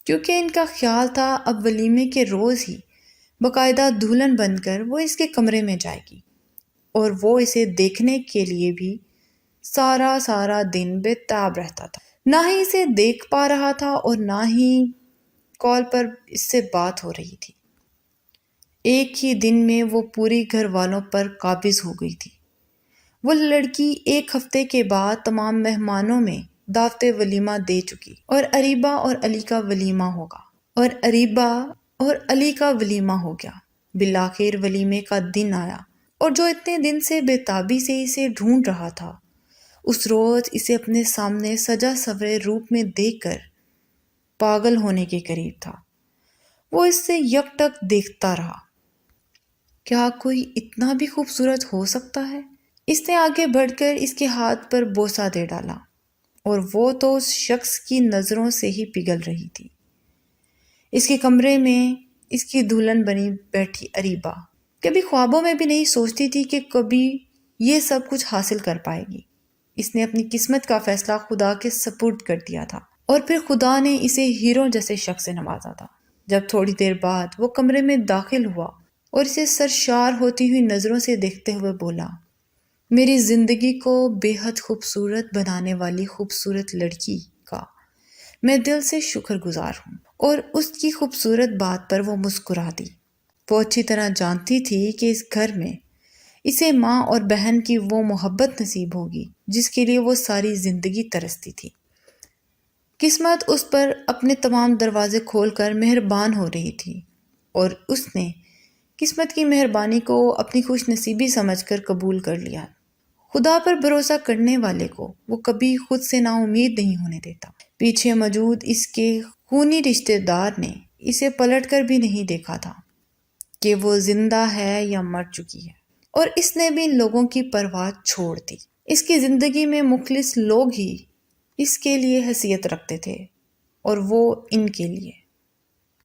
کیونکہ ان کا خیال تھا اب ولیمے کے روز ہی باقاعدہ دلہن بن کر وہ اس کے کمرے میں جائے گی، اور وہ اسے دیکھنے کے لیے بھی سارا دن بے تاب رہتا تھا۔ نہ ہی اسے دیکھ پا رہا تھا اور نہ ہی کال پر اس سے بات ہو رہی تھی۔ ایک ہی دن میں وہ پوری گھر والوں پر قابض ہو گئی تھی۔ وہ لڑکی ایک ہفتے کے بعد تمام مہمانوں میں دعوت ولیمہ دے چکی، اور اریبہ اور علی کا ولیمہ ہوگا، اور اریبہ اور علی کا ولیمہ ہو گیا۔ بالآخر ولیمے کا دن آیا، اور جو اتنے دن سے بے تابی سے اسے ڈھونڈ رہا تھا، اس روز اسے اپنے سامنے سجا سورے روپ میں دیکھ کر پاگل ہونے کے قریب تھا۔ وہ اس سے یک ٹک دیکھتا رہا۔ کیا کوئی اتنا بھی خوبصورت ہو سکتا ہے؟ اس نے آگے بڑھ کر اس کے ہاتھ پر بوسہ دے ڈالا، اور وہ تو اس شخص کی نظروں سے ہی پگھل رہی تھی۔ اس کے کمرے میں اس کی دلہن بنی بیٹھی اریبہ کبھی خوابوں میں بھی نہیں سوچتی تھی کہ کبھی یہ سب کچھ حاصل کر پائے گی۔ اس نے اپنی قسمت کا فیصلہ خدا کے سپرد کر دیا تھا، اور پھر خدا نے اسے ہیرو جیسے شخص سے نوازا تھا۔ جب تھوڑی دیر بعد وہ کمرے میں داخل ہوا اور اسے سرشار ہوتی ہوئی نظروں سے دیکھتے ہوئے بولا، میری زندگی کو بے حد خوبصورت بنانے والی خوبصورت لڑکی کا میں دل سے شکر گزار ہوں۔ اور اس کی خوبصورت بات پر وہ مسکرا دی۔ وہ اچھی طرح جانتی تھی کہ اس گھر میں اسے ماں اور بہن کی وہ محبت نصیب ہوگی جس کے لیے وہ ساری زندگی ترستی تھی۔ قسمت اس پر اپنے تمام دروازے کھول کر مہربان ہو رہی تھی، اور اس نے قسمت کی مہربانی کو اپنی خوش نصیبی سمجھ کر قبول کر لیا۔ خدا پر بھروسہ کرنے والے کو وہ کبھی خود سے نا امید نہیں ہونے دیتا۔ پیچھے موجود اس کے خونی رشتہ دار نے اسے پلٹ کر بھی نہیں دیکھا تھا کہ وہ زندہ ہے یا مر چکی ہے، اور اس نے بھی ان لوگوں کی پرواہ چھوڑ دی۔ اس کی زندگی میں مخلص لوگ ہی اس کے لیے حیثیت رکھتے تھے، اور وہ ان کے لیے۔